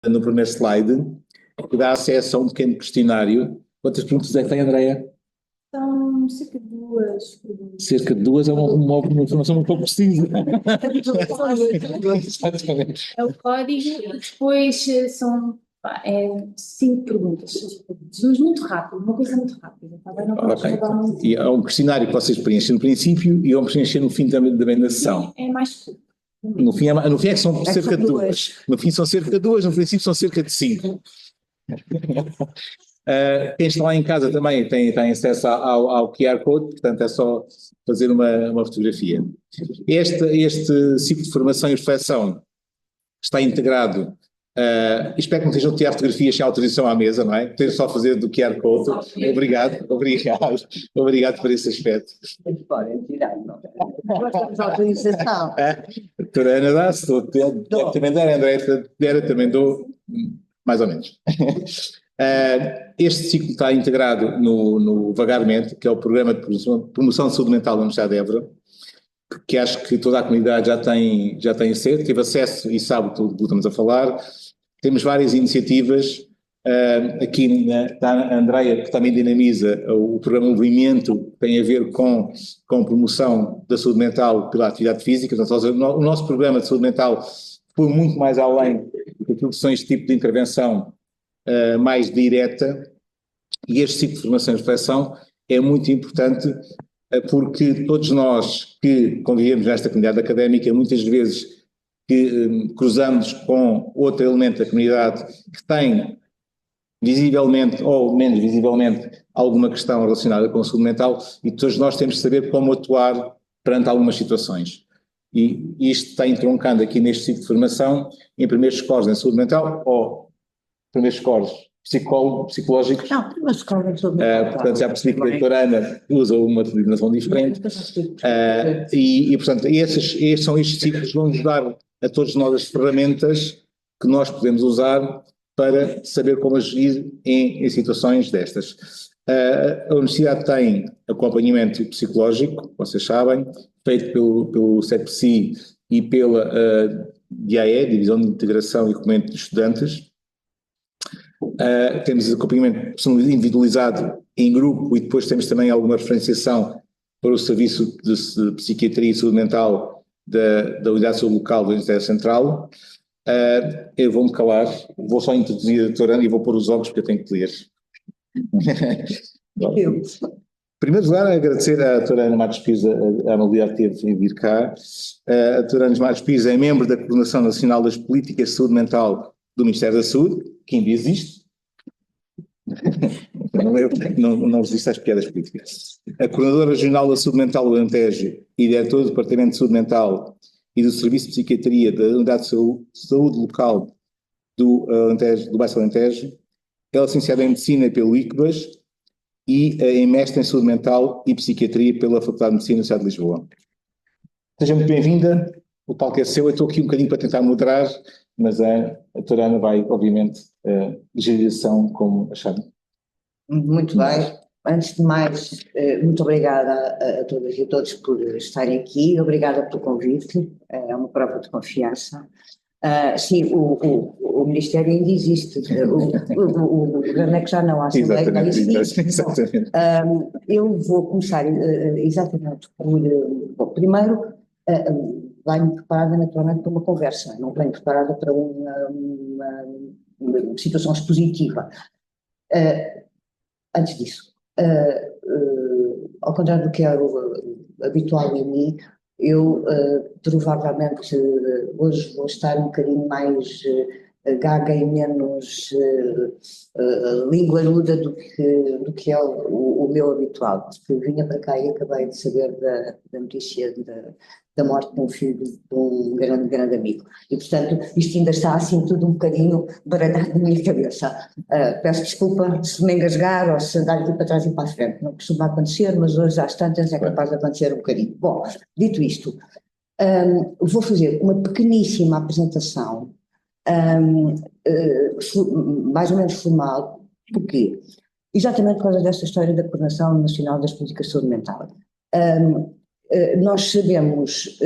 no primeiro slide, que dá acesso a um pequeno questionário. Quantas perguntas é que tem, Andreia? São cerca de 2 perguntas. Cerca de 2 é uma informação muito pouco precisa. É o código e depois são 5 perguntas. Mas muito rápido, uma coisa muito rápida. Tá bem? Não podemos falar muito. E é um questionário que vocês preenchem no princípio e vão preencher no fim também da sessão. É mais curto. No fim é que são cerca de 2. No fim são cerca de 2, no princípio são cerca de 5. Quem está lá em casa também tem acesso ao QR Code, portanto é só fazer uma fotografia. Este ciclo de formação e reflexão está integrado, espero que não estejam a tirar fotografias sem autorização à mesa, não é? Tenho só a fazer do QR Code. Obrigado por esse aspecto. Podem tirar, não. Nós temos autorização. A doutora Ana dá-se, deve também dar, André, também dou, mais ou menos. Este ciclo está integrado no Vagarmente, que é o Programa de Promoção de Saúde Mental da Universidade de Évora, que acho que toda a comunidade já tem acesso, teve acesso e sabe tudo o que estamos a falar. Temos várias iniciativas, aqui está a Andreia, que também dinamiza o programa Movimento, que tem a ver com promoção da saúde mental pela atividade física. Portanto, o nosso programa de saúde mental foi muito mais além daquilo que são este tipo de intervenção mais direta, e este ciclo de formação e reflexão é muito importante porque todos nós que convivemos nesta comunidade académica, muitas vezes que cruzamos com outro elemento da comunidade que tem visivelmente ou menos visivelmente alguma questão relacionada com a saúde mental, e todos nós temos de saber como atuar perante algumas situações. E isto está entroncando aqui neste ciclo de formação em primeiros scores em saúde mental ou primeiros scores psicológicos. Não, primeiros scores em saúde mental. Portanto, já percebi que a doutora Ana usa uma determinação diferente. E portanto, estes são estes ciclos que vão nos dar a todos nós as ferramentas que nós podemos usar para saber como agir em situações destas. A Universidade tem acompanhamento psicológico, vocês sabem, feito pelo CEPSI e pela DIAE, Divisão de Integração e Acompanhamento de Estudantes. Temos acompanhamento individualizado em grupo e depois temos também alguma referenciação para o Serviço de Psiquiatria e Saúde Mental da Unidade de Saúde Local da Universidade Central. Eu vou-me calar, vou só introduzir a doutora Ana e vou pôr os óculos porque eu tenho que ler. Em primeiro lugar, agradecer à doutora Ana Matos Pires a amabilidade que teve em vir cá. A doutora Ana Matos Pires é membro da Coordenação Nacional das Políticas de Saúde Mental do Ministério da Saúde, que ainda existe. Não resiste às piadas políticas. A Coordenadora Regional da Saúde Mental do Alentejo e diretora do Departamento de Saúde Mental e do Serviço de Psiquiatria da Unidade de Saúde Local do Baixo Alentejo. É licenciada em Medicina pelo ICBAS e em mestre em Saúde Mental e Psiquiatria pela Faculdade de Medicina da Universidade de Lisboa. Seja muito bem-vinda, o palco é seu. Eu estou aqui um bocadinho para tentar moderar, mas a doutora Ana vai, obviamente, gerir a sessão como achar. Muito bem. Antes de mais, muito obrigada a todas e a todos por estarem aqui. Obrigada pelo convite. É uma prova de confiança. Sim, o Ministério ainda existe. O governo é que já não há Assembleia que existe. Exatamente. Eu vou começar exatamente por... Bom, primeiro, venho preparada naturalmente para uma conversa, não venho preparada para uma situação expositiva. Antes disso, ao contrário do que é habitual em mim, eu provavelmente hoje vou estar um bocadinho mais gaga e menos linguaruda do que é o meu habitual, porque vinha para cá e acabei de saber da notícia da morte de um filho de um grande amigo. E, portanto, isto ainda está assim tudo um bocadinho baralhado na minha cabeça. Peço desculpa se me engasgar ou se andar aqui para trás e para a frente. Não costuma acontecer, mas hoje às tantas é capaz de acontecer um bocadinho. Bom, dito isto, vou fazer uma pequeníssima apresentação, mais ou menos formal. Porquê? Exatamente por causa desta história da Coordenação Nacional das Políticas de Saúde Mental. Nós sabemos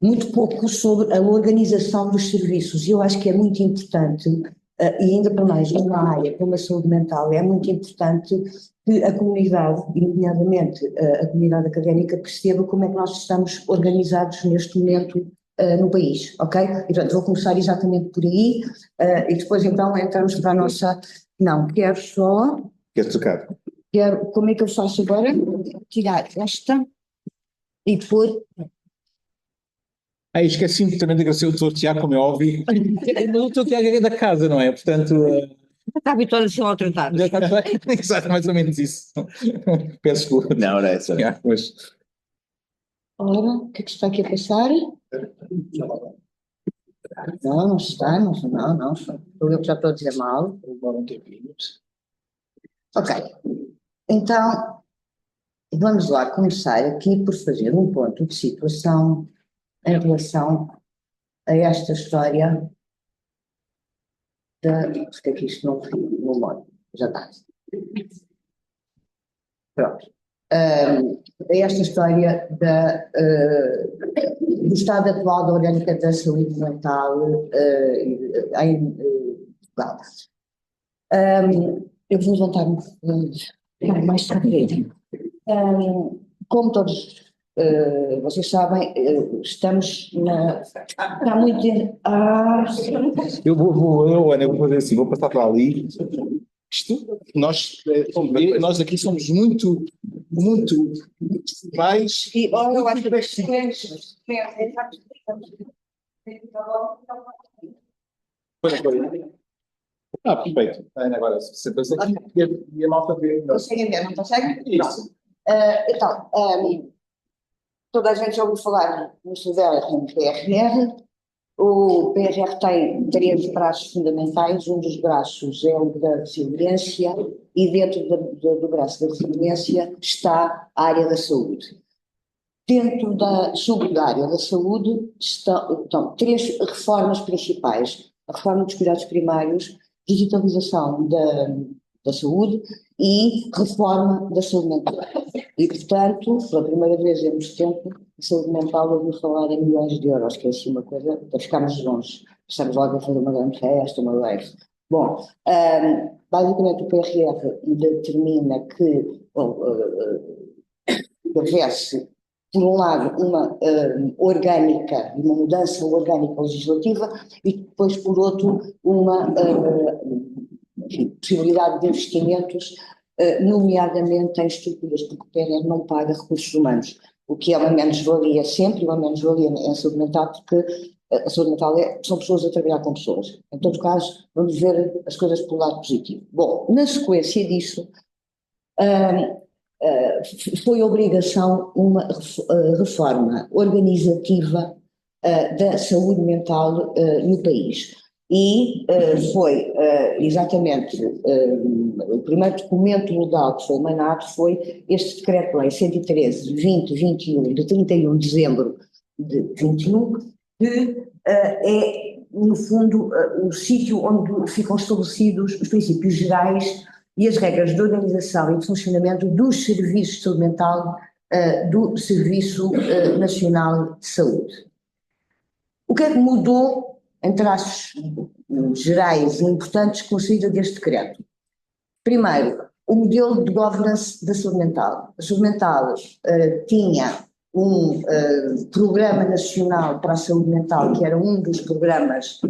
muito pouco sobre a organização dos serviços. E eu acho que é muito importante, e ainda para mais numa área como a saúde mental, é muito importante que a comunidade, e nomeadamente a comunidade académica, perceba como é que nós estamos organizados neste momento no país, ok? E, portanto, vou começar exatamente por aí, e depois então entramos para a nossa... Não, quero só... Quer trocar? Como é que eu faço agora? Tirar esta e pôr... Esqueci-me também de agradecer o doutor Tiago, como é óbvio. Mas o doutor Tiago é da casa, não é? Portanto, Está habituado a ser maltratado. já está exato, mais ou menos isso. Peço desculpa. Não, não é isso. Mas... Ora, o que é que está aqui a passar? Não, não está, não, sou eu que já estou a dizer mal. Ok, então vamos lá começar aqui por fazer um ponto de situação em relação a esta história da... Porque aqui isto não mora, já está. Pronto. A esta história do estado atual da orgânica da saúde mental em Portugal. Eu vou levantar-me mais rápido. Como todos vocês sabem, estamos na... Está muito... Eu vou fazer assim, vou passar para ali. Nós aqui somos muito mais... E, ora, eu acho que perfeito. Agora, se pensa aqui, e a malta vê. conseguem ver, não conseguem? Isso. Então, toda a gente já ouviu falar no CDR e no PRR. O PRR tem 3 braços fundamentais. Um dos braços é o da resiliência, e dentro do braço da resiliência está a área da saúde. Dentro da área da saúde estão 3 reformas principais: a reforma dos cuidados primários, digitalização da saúde e reforma da saúde mental. E, portanto, pela primeira vez em muito tempo, a saúde mental ouviu falar em milhões de euros, que é assim uma coisa para ficarmos longe. Estamos logo a fazer uma grande festa, uma live. Bom, basicamente o PRR determina que houvesse, por um lado, uma mudança orgânica legislativa, e depois, por outro, uma possibilidade de investimentos, nomeadamente em estruturas, porque o PRR não paga recursos humanos, o que é uma menos-valia, sempre uma menos-valia em saúde mental, porque a saúde mental são pessoas a trabalhar com pessoas. Em todo caso, vamos ver as coisas pelo lado positivo. Bom, na sequência disso, foi obrigação uma reforma organizativa da saúde mental no país. E foi exatamente o primeiro documento legal que foi emanado foi este Decreto-Lei 113/2021, de 31 de dezembro de 21, que é, no fundo, o sítio onde ficam estabelecidos os princípios gerais e as regras de organização e de funcionamento dos serviços de saúde mental do Serviço Nacional de Saúde. O que é que mudou, em traços gerais e importantes, com a saída deste decreto? Primeiro, o modelo de governance da saúde mental. A saúde mental tinha um programa nacional para a saúde mental, que era um dos programas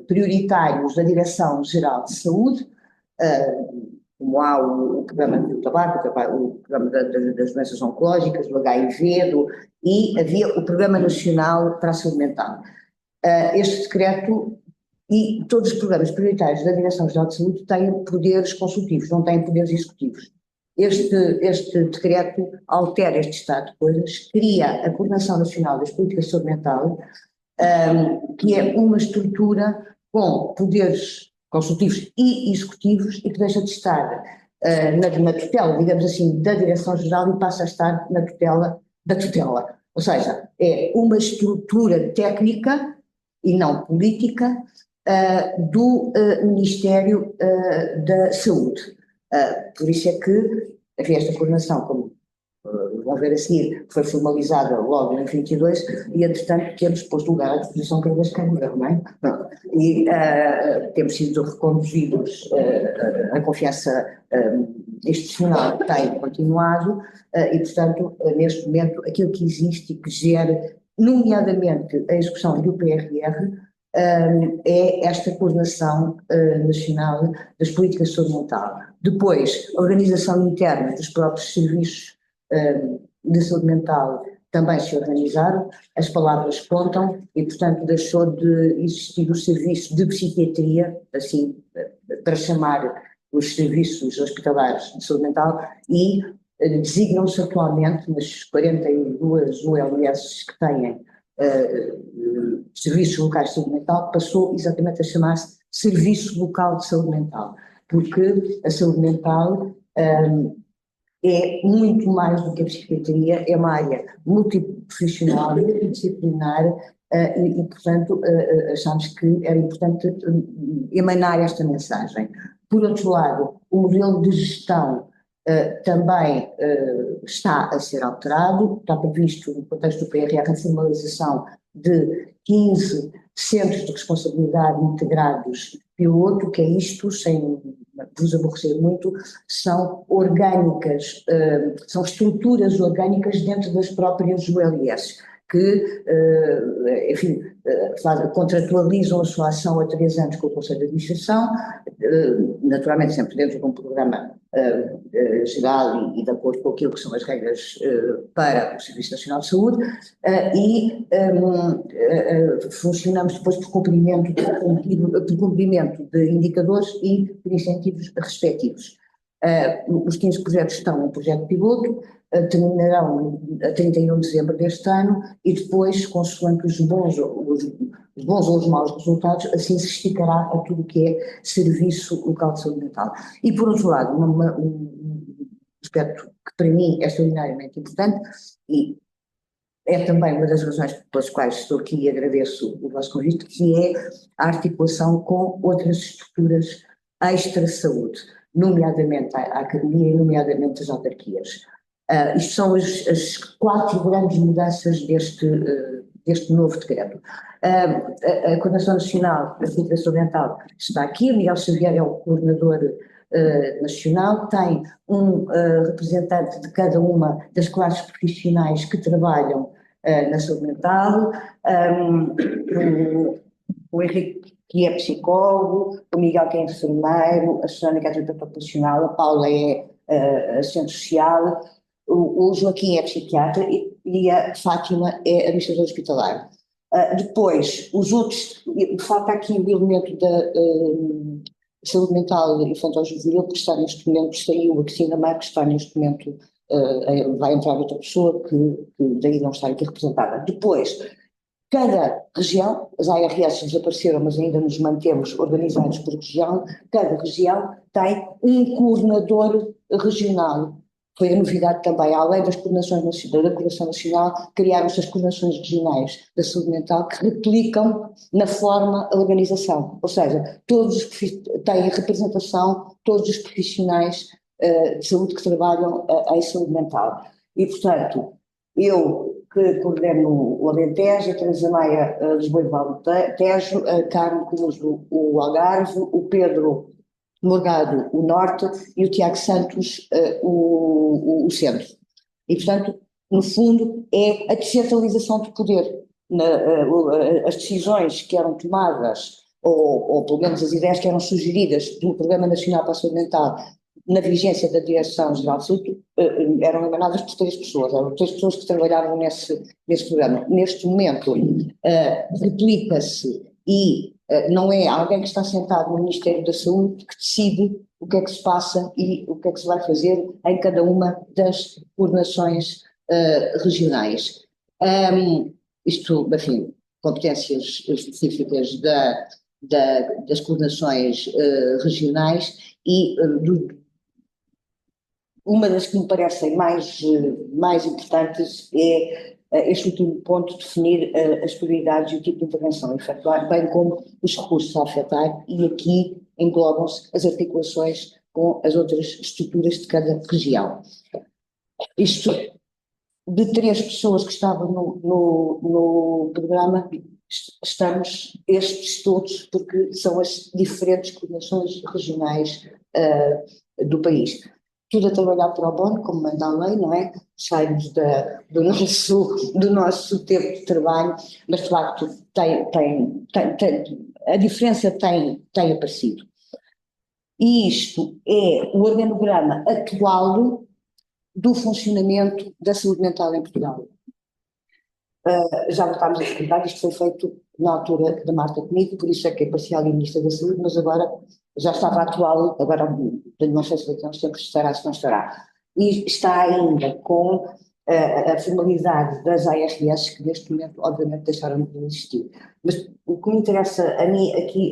prioritários da Direção-Geral de Saúde, como há o programa do tabaco, o programa das doenças oncológicas, do HIV, e havia o Programa Nacional para a Saúde Mental. Este decreto e todos os programas prioritários da Direção-Geral de Saúde têm poderes consultivos, não têm poderes executivos. Este decreto altera este estado de coisas, cria a Coordenação Nacional das Políticas de Saúde Mental, que é uma estrutura com poderes consultivos e executivos, e que deixa de estar na tutela, digamos assim, da Direção-Geral, e passa a estar na tutela da tutela. Ou seja, é uma estrutura técnica e não política do Ministério da Saúde. Por isso é que havia esta coordenação, como vão ver a seguir, foi formalizada logo em 22, e entretanto temos posto lugar à disposição cada vez que é melhor, não é? Pronto. E temos sido reconduzidos, a confiança institucional tem continuado, e portanto, neste momento, aquilo que existe e que gera, nomeadamente a execução do PRR, é esta coordenação nacional das políticas de saúde mental. Depois, a organização interna dos próprios serviços de saúde mental também se organizaram, as palavras contam e, portanto, deixou de existir o serviço de psiquiatria, assim, para chamar os serviços hospitalares de saúde mental, e designam-se atualmente nas 42 ULS que têm serviços locais de saúde mental, passou exatamente a chamar-se Serviço Local de Saúde Mental, porque a saúde mental é muito mais do que a psiquiatria, é uma área multiprofissional, multidisciplinar, e portanto achamos que era importante emanar esta mensagem. Por outro lado, o modelo de gestão também está a ser alterado, está previsto no contexto do PRR a formalização de 15 centros de responsabilidade integrados piloto, que é isto, sem vos aborrecer muito, são orgânicas, são estruturas orgânicas dentro das próprias ULS, que, enfim, contratualizam a sua ação há 3 anos com o Conselho de Administração, naturalmente sempre dentro de um programa geral e de acordo com aquilo que são as regras para o Serviço Nacional de Saúde, e funcionamos depois por cumprimento de indicadores e por incentivos respectivos. Os 15 projetos estão em projeto piloto, terminarão a 31 de dezembro deste ano e depois, consoante os bons ou os maus resultados, assim se esticará a tudo o que é serviço local de saúde mental. E, por outro lado, um aspecto que para mim é extraordinariamente importante e é também uma das razões pelas quais estou aqui e agradeço o vosso convite, que é a articulação com outras estruturas extra-saúde, nomeadamente a academia e nomeadamente as autarquias. Isto são as 4 grandes mudanças deste novo decreto. A Coordenação Nacional da Política de Saúde Mental está aqui, o Miguel Xavier é o coordenador nacional, tem um representante de cada uma das classes profissionais que trabalham na saúde mental, o Henrique, que é psicólogo, o Miguel, que é enfermeiro, a Susana, que é terapeuta ocupacional, a Paula é assistente social, o Joaquim é psiquiatra e a Fátima é administradora hospitalar. Depois, os outros, falta aqui o elemento da saúde mental infantil-juvenil, que está neste momento, saiu a Cristina Marques, está neste momento, vai entrar outra pessoa que daí não está aqui representada. Depois, cada região, as ARS desapareceram, mas ainda nos mantemos organizados por região, cada região tem um coordenador regional. Foi a novidade também, além das coordenações da Coordenação Nacional, criaram-se as coordenações regionais da saúde mental que replicam na forma a organização, ou seja, todos têm representação, todos os profissionais de saúde que trabalham em saúde mental. E, portanto, eu que coordeno o Alentejo, a Teresa Maia, Lisboa e Val do Tejo, a Carmo Cruz, o Algarve, o Pedro Morgado, o Norte, e o Tiago Santos, o Centro. E, portanto, no fundo, é a descentralização de poder. As decisões que eram tomadas, ou pelo menos as ideias que eram sugeridas do Programa Nacional para a Saúde Mental, na vigência da Direção-Geral de Saúde, eram emanadas por 3 pessoas, eram 3 pessoas que trabalhavam nesse programa. Neste momento, replica-se e não é alguém que está sentado no Ministério da Saúde que decide o que é que se passa e o que é que se vai fazer em cada uma das coordenações regionais. Isto, enfim, competências específicas das coordenações regionais e uma das que me parecem mais importantes é este último ponto, definir as prioridades e o tipo de intervenção a efetuar, bem como os recursos a afetar, e aqui englobam-se as articulações com as outras estruturas de cada região. Isto de 3 pessoas que estavam no programa, estamos estes todos, porque são as diferentes coordenações regionais do país. Tudo a trabalhar para o bono, como manda a lei, não é? Saímos do nosso tempo de trabalho, mas de facto a diferença tem aparecido. E isto é o organograma atual do funcionamento da saúde mental em Portugal. Já voltámos a explicar, isto foi feito na altura da Marta comigo, por isso é que é parcial e Ministra da Saúde, mas agora já estava atual, agora não sei se daqui a uns tempos estará, se não estará. E está ainda com a formalidade das ARS, que neste momento, obviamente, deixaram de existir. Mas o que me interessa a mim aqui,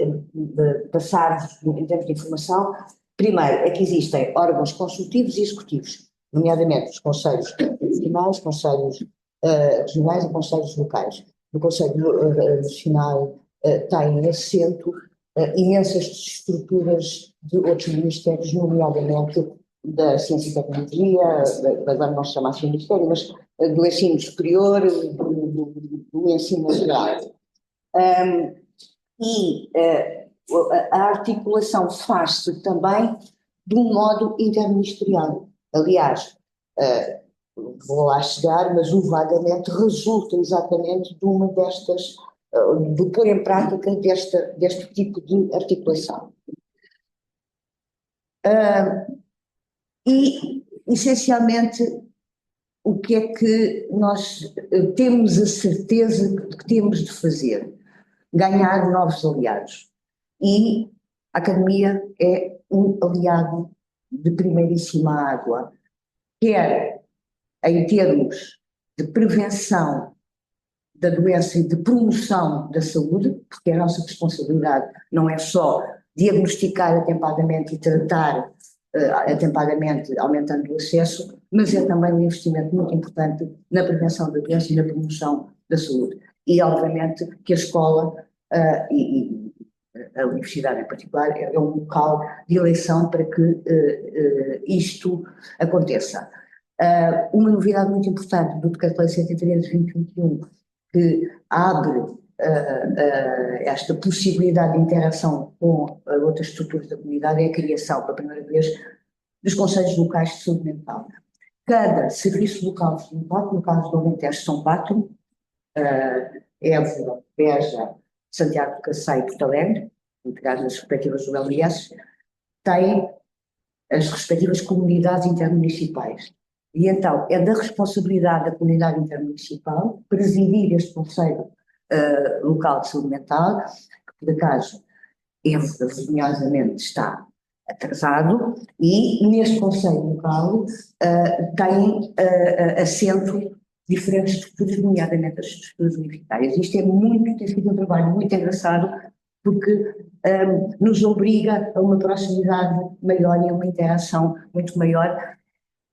passar em termos de informação, primeiro é que existem órgãos consultivos e executivos, nomeadamente os conselhos nacionais, conselhos regionais e conselhos locais. No Conselho Nacional tem assento imensas estruturas de outros ministérios, nomeadamente da Ciência e Tecnologia, agora não se chama assim Ministério, mas do ensino superior, do ensino geral. A articulação faz-se também de um modo interministerial. Aliás, vou lá chegar, mas o vagamente resulta exatamente de uma destas, de pôr em prática deste tipo de articulação. E, essencialmente, o que é que nós temos a certeza de que temos de fazer? Ganhar novos aliados. E a academia é um aliado de primeiríssima água, quer em termos de prevenção da doença e de promoção da saúde, porque a nossa responsabilidade não é só diagnosticar atempadamente e tratar atempadamente, aumentando o acesso, mas é também um investimento muito importante na prevenção da doença e na promoção da saúde. E, obviamente, que a escola e a universidade em particular é um local de eleição para que isto aconteça. Uma novidade muito importante do Decreto-Lei 103/2021, que abre esta possibilidade de interação com outras estruturas da comunidade, é a criação, pela primeira vez, dos Conselhos Locais de Saúde Mental. Cada serviço local de saúde mental, no caso do Alentejo são 4, Évora, Beja, Santiago de Cacém e Porto Alegre, integrados nas respectivas ULS, têm as respectivas comunidades intermunicipais. E então é da responsabilidade da comunidade intermunicipal presidir este Conselho Local de Saúde Mental, que por acaso Évora vergonhosamente está atrasado, e neste Conselho Local tem assento diferentes estruturas, nomeadamente as estruturas universitárias. Isto tem sido um trabalho muito engraçado, porque nos obriga a uma proximidade maior e a uma interação muito maior,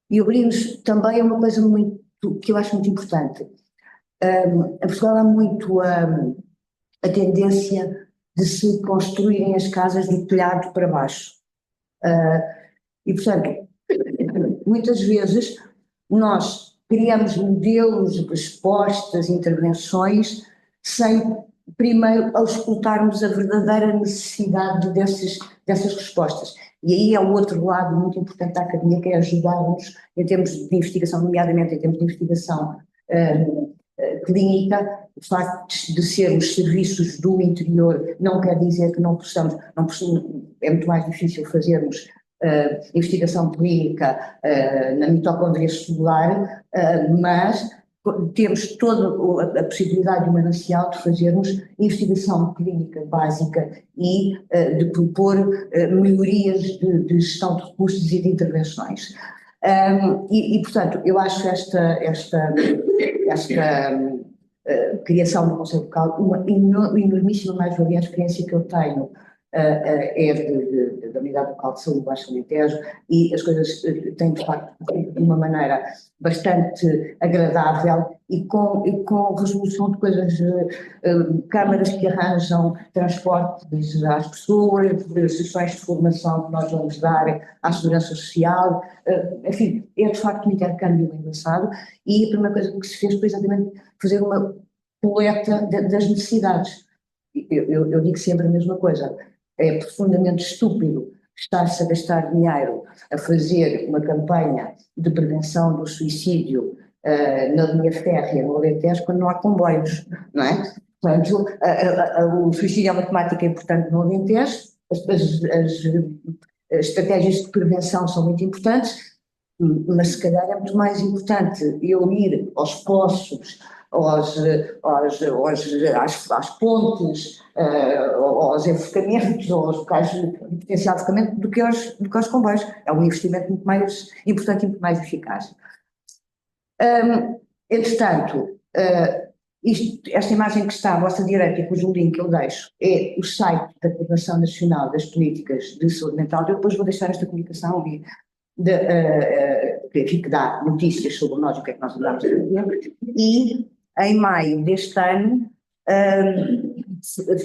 e obriga-nos também a uma coisa que eu acho muito importante. Em Portugal há muito a tendência de se construírem as casas do telhado para baixo. E, portanto, muitas vezes nós criamos modelos, respostas, intervenções, sem primeiro auscultarmos a verdadeira necessidade dessas respostas. E aí é o outro lado muito importante da academia, que é ajudar-nos em termos de investigação, nomeadamente em termos de investigação clínica. O facto de sermos serviços do interior não quer dizer que não possamos, é muito mais difícil fazermos investigação clínica na mitocôndria celular, mas temos toda a possibilidade de manancial de fazermos investigação clínica básica e de propor melhorias de gestão de recursos e de intervenções. Portanto, eu acho esta criação do Conselho Local uma enormíssima mais-valia. A experiência que eu tenho é da Unidade Local de Saúde Baixo Alentejo, e as coisas têm, de facto, de uma maneira bastante agradável e com resolução de coisas, câmaras que arranjam transporte às pessoas, sessões de formação que nós vamos dar à Segurança Social, enfim, é de facto um intercâmbio engraçado, e a primeira coisa que se fez foi exatamente fazer uma coleta das necessidades. Eu digo sempre a mesma coisa. É profundamente estúpido estar-se a gastar dinheiro a fazer uma campanha de prevenção do suicídio na linha férrea, no Alentejo, quando não há comboios, não é? Portanto, o suicídio é uma temática importante no Alentejo, as estratégias de prevenção são muito importantes, mas se calhar é muito mais importante eu ir aos poços, às pontes, aos enforcamentos, aos locais de potencial enforcamento, do que aos comboios. É um investimento muito mais importante e muito mais eficaz. Entretanto, esta imagem que está à vossa direita e cujo link eu deixo é o site da Coordenação Nacional das Políticas de Saúde Mental. Eu depois vou deixar esta comunicação que dá notícias sobre nós, o que é que nós andamos a fazer, e em maio deste ano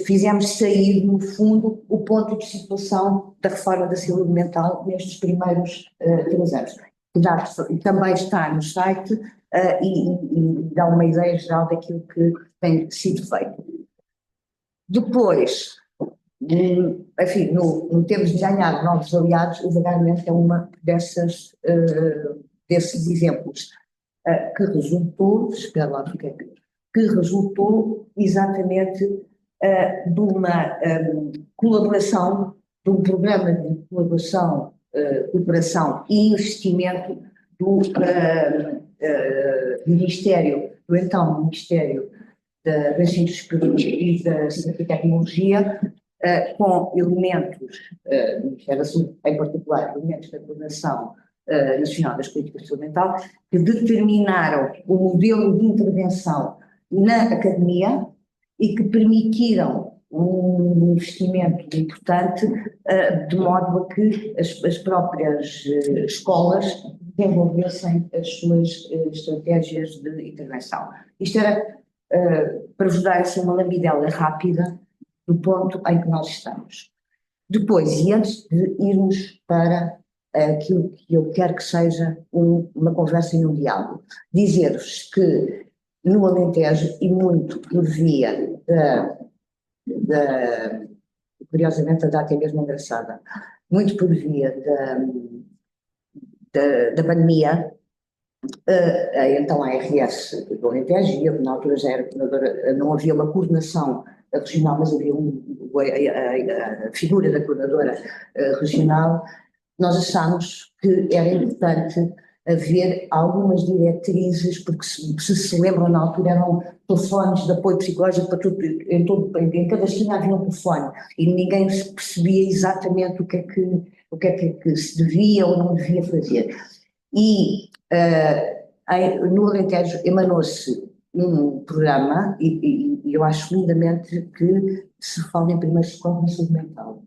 fizemos sair, no fundo, o ponto de situação da reforma da saúde mental nestes primeiros 3 anos. Que também está no site e dá uma ideia geral daquilo que tem sido feito. Depois, enfim, no termos de ganhar novos aliados, o vagamente é uma desses exemplos que resultou, espera lá, que resultou exatamente de uma colaboração, de um programa de colaboração, cooperação e investimento do Ministério, do então Ministério da Ensino Superior e da Ciência e Tecnologia, com elementos do Ministério da Saúde, em particular, elementos da Coordenação Nacional das Políticas de Saúde Mental, que determinaram o modelo de intervenção na academia e que permitiram um investimento importante, de modo a que as próprias escolas desenvolvessem as suas estratégias de intervenção. Isto era para vos dar assim, uma lambidela rápida do ponto em que nós estamos. Depois, e antes de irmos para aquilo que eu quero que seja uma conversa e um diálogo, dizer-vos que no Alentejo, e muito por via curiosamente a data é mesmo engraçada, muito por via da pandemia, então a ARS do Alentejo, e na altura já era coordenadora, não havia uma coordenação regional, mas havia a figura da coordenadora regional. Nós achámos que era importante haver algumas diretrizes, porque se lembram, na altura eram telefones de apoio psicológico para tudo, em cada esquina havia um telefone, e ninguém percebia exatamente o que é que se devia ou não devia fazer. E no Alentejo emanou-se um programa, e eu acho lindamente que se fala em primeiros socorros na saúde mental.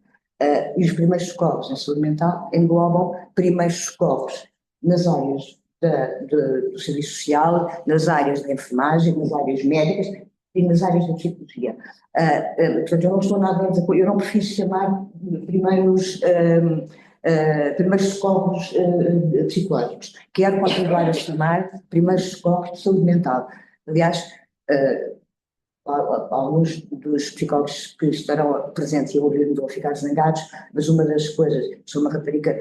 E os primeiros socorros na saúde mental englobam primeiros socorros nas áreas do serviço social, nas áreas da enfermagem, nas áreas médicas e nas áreas da psicologia. Portanto, eu não estou nada a dizer, eu não prefiro chamar primeiros socorros psicológicos. Quero continuar a chamar primeiros socorros de saúde mental. Aliás, alguns dos psicólogos que estarão presentes e ouvindo vão ficar zangados, mas uma das coisas, sou uma rapariga,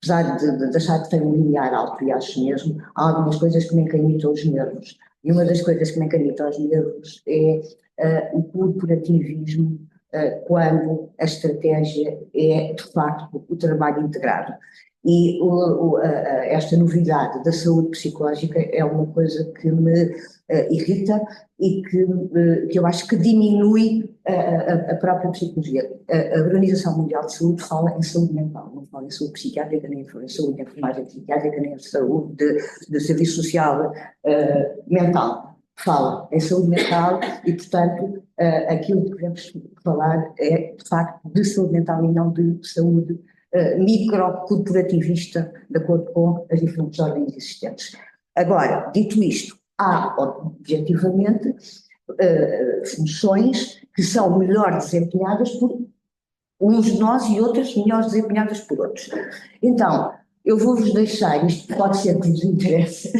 apesar de achar que tenho um limiar alto, e acho mesmo, há algumas coisas que me encanitam os nervos. E uma das coisas que me encanitam os nervos é o corporativismo, quando a estratégia é, de facto, o trabalho integrado. E esta novidade da saúde psicológica é uma coisa que me irrita e que eu acho que diminui a própria psicologia. A Organização Mundial de Saúde fala em saúde mental, não fala em saúde psiquiátrica, nem em saúde de enfermagem psiquiátrica, nem em saúde de serviço social mental. Fala em saúde mental e, portanto, aquilo que devemos falar é, de facto, de saúde mental e não de saúde microcorporativista, de acordo com as diferentes ordens existentes. Agora, dito isto, há, objetivamente, funções que são melhor desempenhadas por uns de nós e outras melhor desempenhadas por outros. Então, eu vou-vos deixar, isto pode ser que vos interesse,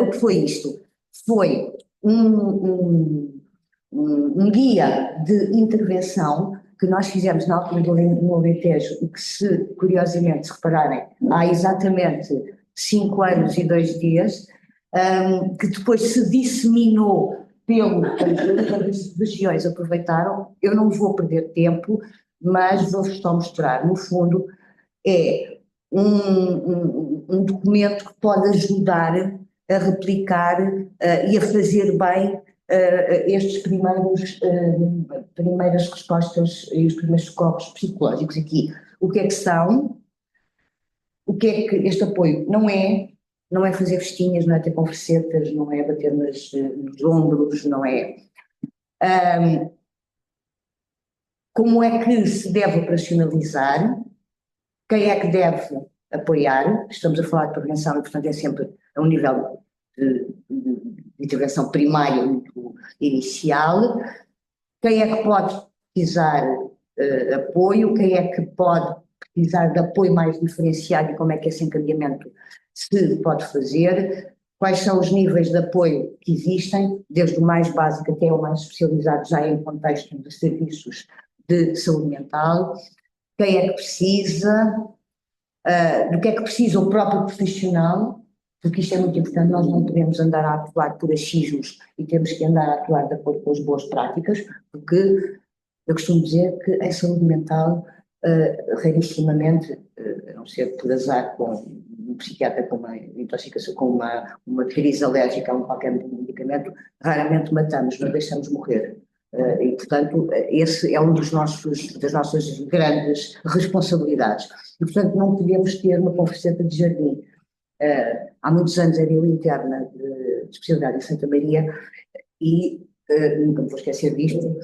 o que foi isto? Foi um guia de intervenção que nós fizemos na altura no Alentejo e que, se curiosamente se repararem, há exatamente 5 anos e 2 dias, que depois se disseminou pelas regiões, aproveitaram. Eu não vou perder tempo, mas vou-vos só mostrar. No fundo, é um documento que pode ajudar a replicar e a fazer bem estes primeiras respostas e os primeiros socorros psicológicos aqui. O que é que são? O que é que este apoio não é? Não é fazer festinhas, não é ter conversetas, não é bater nos ombros, não é. Como é que se deve operacionalizar? Quem é que deve apoiar? Estamos a falar de prevenção e, portanto, é sempre a um nível de intervenção primária, muito inicial. Quem é que pode precisar apoio? Quem é que pode precisar de apoio mais diferenciado e como é que esse encaminhamento se pode fazer? Quais são os níveis de apoio que existem, desde o mais básico até o mais especializado, já em contexto de serviços de saúde mental? Quem é que precisa? Do que é que precisa o próprio profissional? Porque isto é muito importante, nós não podemos andar a atuar por achismos e temos que andar a atuar de acordo com as boas práticas, porque eu costumo dizer que em saúde mental, rarissimamente, a não ser por azar com um psiquiatra com uma intoxicação, com uma crise alérgica a qualquer medicamento, raramente matamos, mas deixamos morrer. E, portanto, esse é um das nossas grandes responsabilidades. E, portanto, não podemos ter uma converseta de jardim. Há muitos anos era eu interna de especialidade em Santa Maria e, nunca me vou esquecer disto,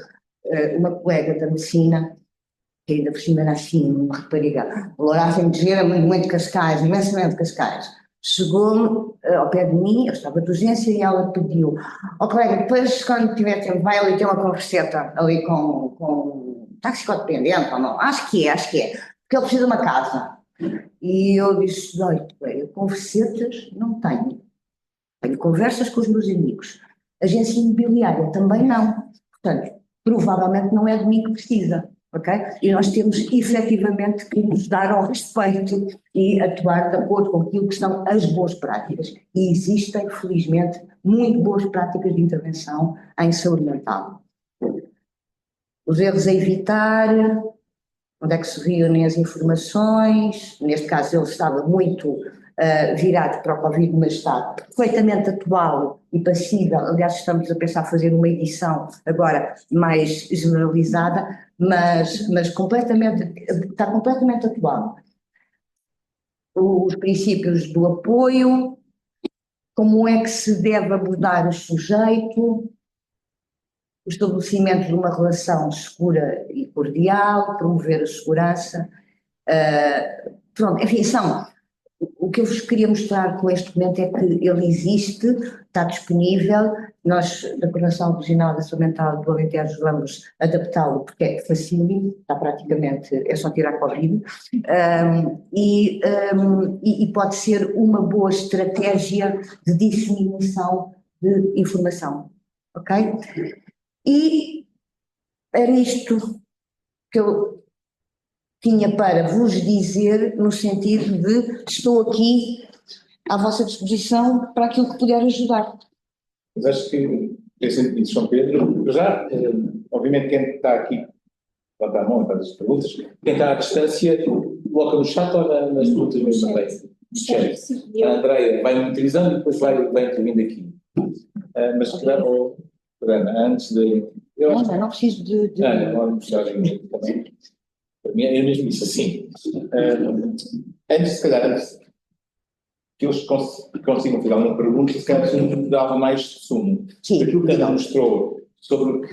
uma colega da medicina, que ainda por cima era assim, uma rapariga, louraça inteira, muito Cascais, imensamente Cascais, chegou-me ao pé de mim, eu estava de urgência e ela pediu: colega, depois quando tiver tempo vai ali ter uma converseta ali com toxicodependente ou não? Acho que é, porque ele precisa de uma casa. E eu disse: olha, conversetas não tenho conversas com os meus amigos, agência imobiliária também não, portanto, provavelmente não é de mim que precisa, ok? E nós temos efetivamente que nos dar ao respeito e atuar de acordo com aquilo que são as boas práticas, e existem, felizmente, muito boas práticas de intervenção em saúde mental. Os erros a evitar: onde é que se reúnem as informações? Neste caso ele estava muito virado para o Covid, mas está perfeitamente atual e passível. Aliás, estamos a pensar fazer uma edição agora mais generalizada, mas está completamente atual. Os princípios do apoio, como é que se deve abordar o sujeito, o estabelecimento de uma relação segura e cordial, promover a segurança, pronto, enfim, o que eu vos queria mostrar com este documento é que ele existe, está disponível. Nós, da Coordenação Regional da Saúde Mental do Alentejo, vamos adaptá-lo porque é fácil, está praticamente, é só tirar Covid, e pode ser uma boa estratégia de disseminação de informação, ok? E era isto que eu tinha para vos dizer, no sentido de estou aqui à vossa disposição para aquilo que puder ajudar. Mas acho que é sempre dito, João Pedro, já, obviamente quem está aqui, levanta a mão e faz as perguntas, quem está à distância, coloca no chat ou nas perguntas mesmo também. A Andreia vai monitorizando e depois vai intervindo aqui. Mas, Ana, antes de... Não preciso de... Vamos mostrar aí também. Para mim é mesmo isso, assim. Antes, se calhar, que eles consigam fazer alguma pergunta, se calhar nos dava mais sumo. Sim. Aquilo que a Ana mostrou sobre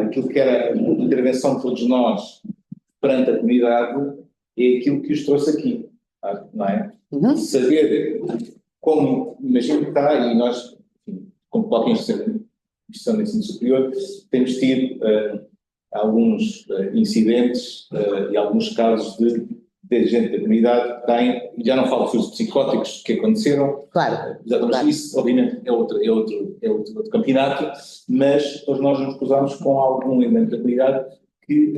aquilo que era a intervenção de todos nós perante a comunidade é aquilo que os trouxe aqui, não é? Saber como, imagino que está, e nós, enfim, como qualquer instituição de ensino superior, temos tido alguns incidentes e alguns casos de gente da comunidade que tem, já não falo dos psicóticos que aconteceram, Claro, exatamente, claro. Isso obviamente é outro campeonato, mas todos nós nos cruzamos com algum elemento da comunidade que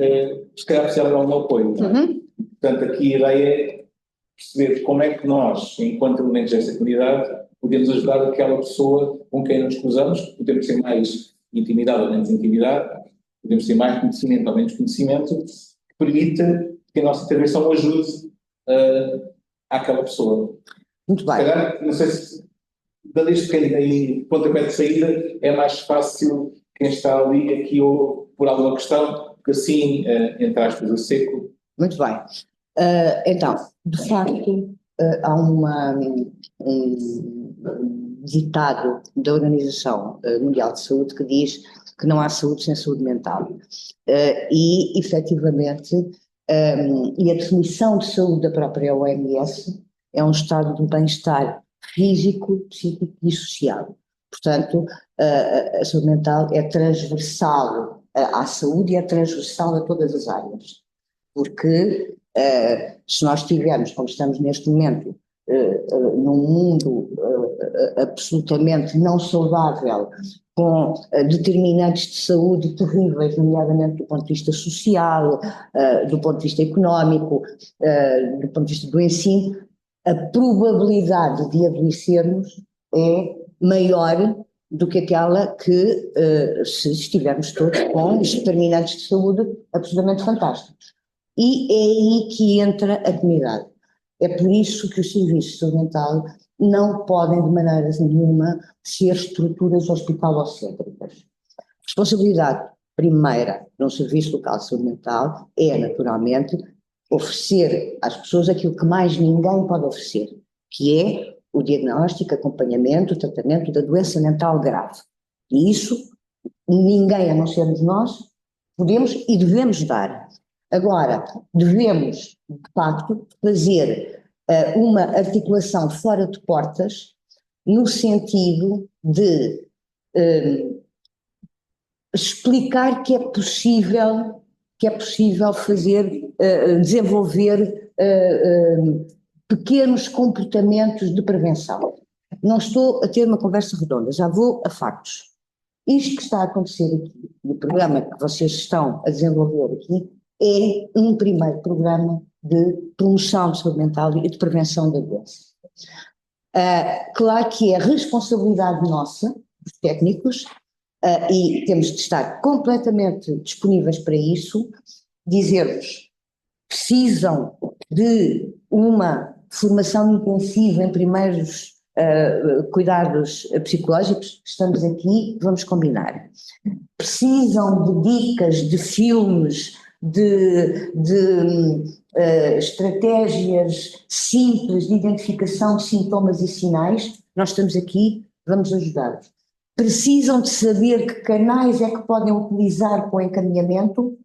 se calhar precisava de algum apoio. Não é? Portanto, aqui a ideia é perceber como é que nós, enquanto elementos desta comunidade, podemos ajudar aquela pessoa com quem nos cruzamos, podemos ter mais intimidade ou menos intimidade, podemos ter mais conhecimento ou menos conhecimento, que permita que a nossa intervenção ajude àquela pessoa. Muito bem. Calhar, não sei se, dando este pequeno aí, pontapé de saída, é mais fácil quem está ali, aqui, ou por alguma questão, porque assim, entre aspas, a seco. Muito bem. Então, de facto, há um ditado da Organização Mundial de Saúde que diz que não há saúde sem saúde mental. E, efetivamente, e a definição de saúde da própria OMS é um estado de bem-estar físico, psíquico e social. Portanto, a saúde mental é transversal à saúde e é transversal a todas as áreas. Porque se nós estivermos, como estamos neste momento, num mundo absolutamente não saudável, com determinantes de saúde terríveis, nomeadamente do ponto de vista social, do ponto de vista económico, do ponto de vista do ensino, a probabilidade de adoecermos é maior do que aquela que se estivermos todos com os determinantes de saúde absolutamente fantásticos. E é aí que entra a comunidade. É por isso que os serviços de saúde mental não podem de maneira nenhuma ser estruturas hospitalocêntricas. A responsabilidade primeira de um serviço local de saúde mental é, naturalmente, oferecer às pessoas aquilo que mais ninguém pode oferecer, que é o diagnóstico, acompanhamento, o tratamento da doença mental grave. E isso ninguém, a não sermos nós, podemos e devemos dar. Agora, devemos, de facto, fazer uma articulação fora de portas, no sentido de explicar que é possível fazer, desenvolver pequenos comportamentos de prevenção. Não estou a ter uma conversa redonda, já vou a factos. Isto que está a acontecer aqui, no programa que vocês estão a desenvolver aqui, é um primeiro programa de promoção de saúde mental e de prevenção da doença. Claro que é responsabilidade nossa, dos técnicos, e temos de estar completamente disponíveis para isso, dizer-vos, precisam de uma formação intensiva em primeiros cuidados psicológicos, estamos aqui, vamos combinar. Precisam de dicas, de filmes, de estratégias simples de identificação de sintomas e sinais, nós estamos aqui, vamos ajudar-vos. Precisam de saber que canais é que podem utilizar para o encaminhamento,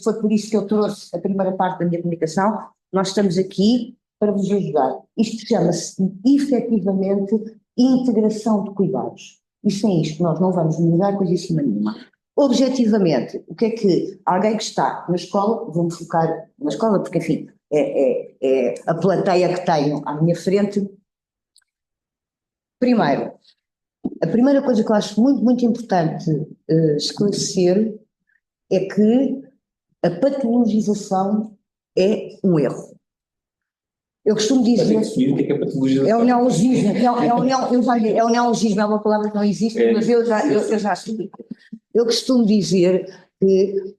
foi por isso que eu trouxe a primeira parte da minha comunicação, nós estamos aqui para vos ajudar. Isto chama-se efetivamente integração de cuidados. E sem isto nós não vamos melhorar coisíssima nenhuma. Objetivamente, o que é que alguém que está na escola, vou-me focar na escola porque, enfim, é a plateia que tenho à minha frente. Primeiro, a primeira coisa que eu acho muito, muito importante esclarecer é que a patologização é um erro. Eu costumo dizer... O que é patologização? É o neologismo, é o neologismo, é uma palavra que não existe, mas eu já explico. Eu costumo dizer que,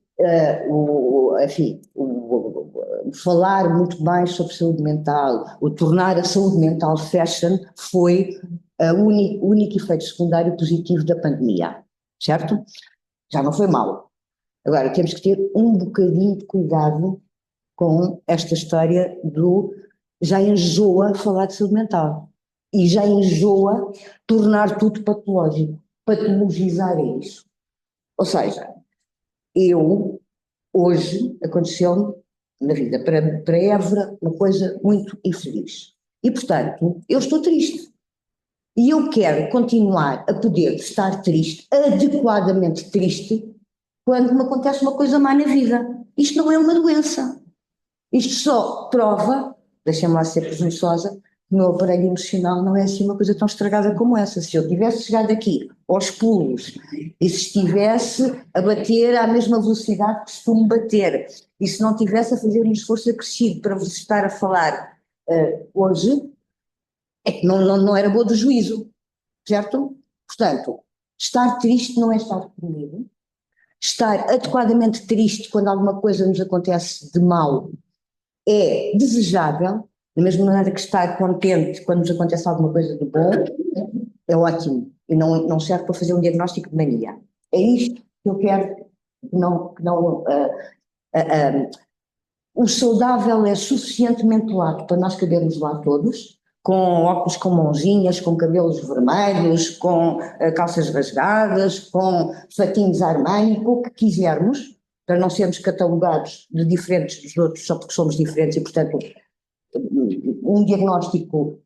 falar muito mais sobre saúde mental, o tornar a saúde mental fashion, foi o único efeito secundário positivo da pandemia, certo? Já não foi mau. Agora, temos que ter um bocadinho de cuidado com esta história do já enjoa falar de saúde mental e já enjoa tornar tudo patológico. patologizar isso. Ou seja, hoje, aconteceu-me na vida, para Évora, uma coisa muito infeliz. E, portanto, eu estou triste. E eu quero continuar a poder estar triste, adequadamente triste, quando me acontece uma coisa má na vida. Isto não é uma doença. Isto só prova, deixem-me lá ser presunçosa, que o meu aparelho emocional não é assim uma coisa tão estragada como essa. Se eu tivesse chegado aqui aos pulos e se estivesse a bater à mesma velocidade que costumo bater e se não tivesse a fazer um esforço acrescido para vos estar a falar hoje, é que não era boa do juízo, certo? Portanto, estar triste não é estar deprimido. Estar adequadamente triste quando alguma coisa nos acontece de mal é desejável, da mesma maneira que estar contente quando nos acontece alguma coisa de bom é ótimo e não serve para fazer um diagnóstico de mania. É isto que eu quero o saudável é suficientemente lato para nós cabermos lá todos, com óculos com mãozinhas, com cabelos vermelhos, com calças rasgadas, com fatinhos Armani, com o que quisermos, para não sermos catalogados de diferentes dos outros só porque somos diferentes e, portanto, um diagnóstico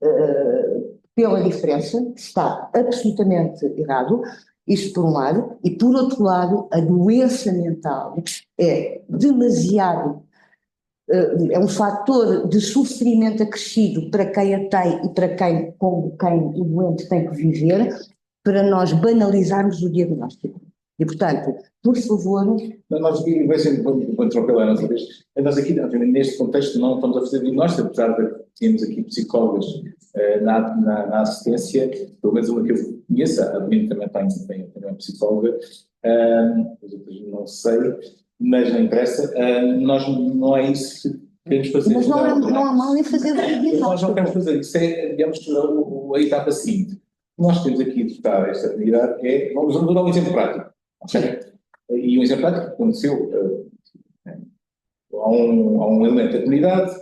pela diferença está absolutamente errado, isso por um lado, e por outro lado, a doença mental é demasiado é um fator de sofrimento acrescido para quem a tem e para com quem o doente tem que viver, para nós banalizarmos o diagnóstico. E, portanto, por favor... Nós aqui, vai ser um atropelar outra vez, nós aqui, neste contexto, não estamos a fazer diagnóstico, apesar de termos aqui psicólogas na assistência, pelo menos uma que eu conheço, a Adelina também tem uma psicóloga, as outras não sei, mas não interessa, nós não é isso que queremos fazer. Mas não há mal em fazer o diagnóstico. Nós não queremos fazer isso, é, digamos, a etapa seguinte. Nós temos aqui de tratar esta atividade, vamos dar um exemplo prático. Okay? E um exemplo prático que aconteceu há um elemento da comunidade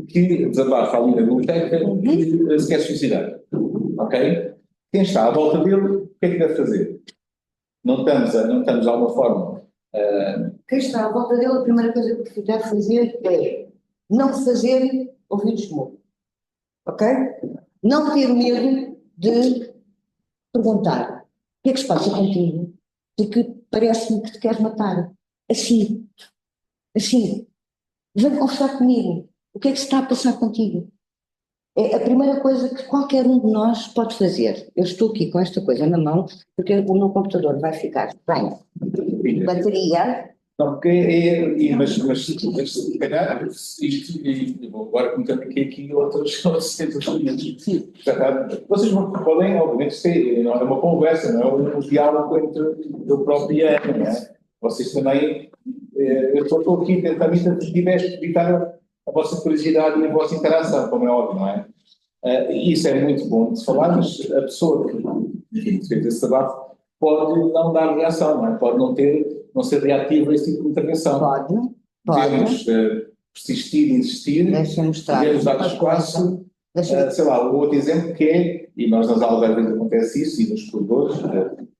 que desabafa ali na biblioteca e se quer suicidar. Ok? Quem está à volta dele, o que é que deve fazer? Não estamos de alguma forma. Quem está à volta dele, a primeira coisa que deve fazer é não fazer ouvidos mudos. Ok? Não ter medo de perguntar: o que é que se passa contigo? Porque parece-me que te queres matar. Assim. Vem conversar comigo. O que é que se está a passar contigo? É a primeira coisa que qualquer um de nós pode fazer. Eu estou aqui com esta coisa na mão, porque o meu computador vai ficar sem bateria. Não, porque mas se calhar, isto, e vou agora contando aqui outros centros. Vocês podem, obviamente, ter, não é uma conversa, não é um diálogo entre eu próprio e a Ana, não é? Vocês também, eu estou aqui a tentar evitar a vossa curiosidade e a vossa interação, como é óbvio, não é? E isso é muito bom de se falar, mas a pessoa que fez esse debate pode não dar reação, não é? Pode não ser reativo a esse tipo de intervenção. Pode. Devemos persistir, insistir, devemos dar espaço, sei lá, um outro exemplo que é, e nós nas aulas às vezes acontece isso, e nos corredores,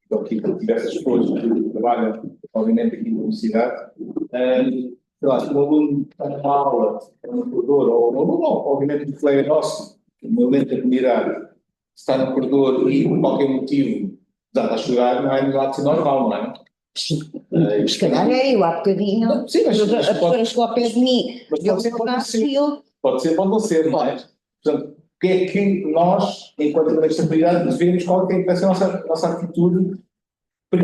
então aqui diversas pessoas que trabalham, obviamente, aqui na universidade, sei lá, se um aluno está numa aula, no corredor, ou um aluno, obviamente, um colega nosso, um aluno da comunidade, está no corredor e por qualquer motivo está a chorar, não é de ser normal, não é? Se calhar eu há bocadinho, sim, mas a pessoa chegou ao pé de mim, pode ser, pode não ser, não é? Portanto, o que é que nós, enquanto comunidade, devemos, qual é que vai ser a nossa atitude para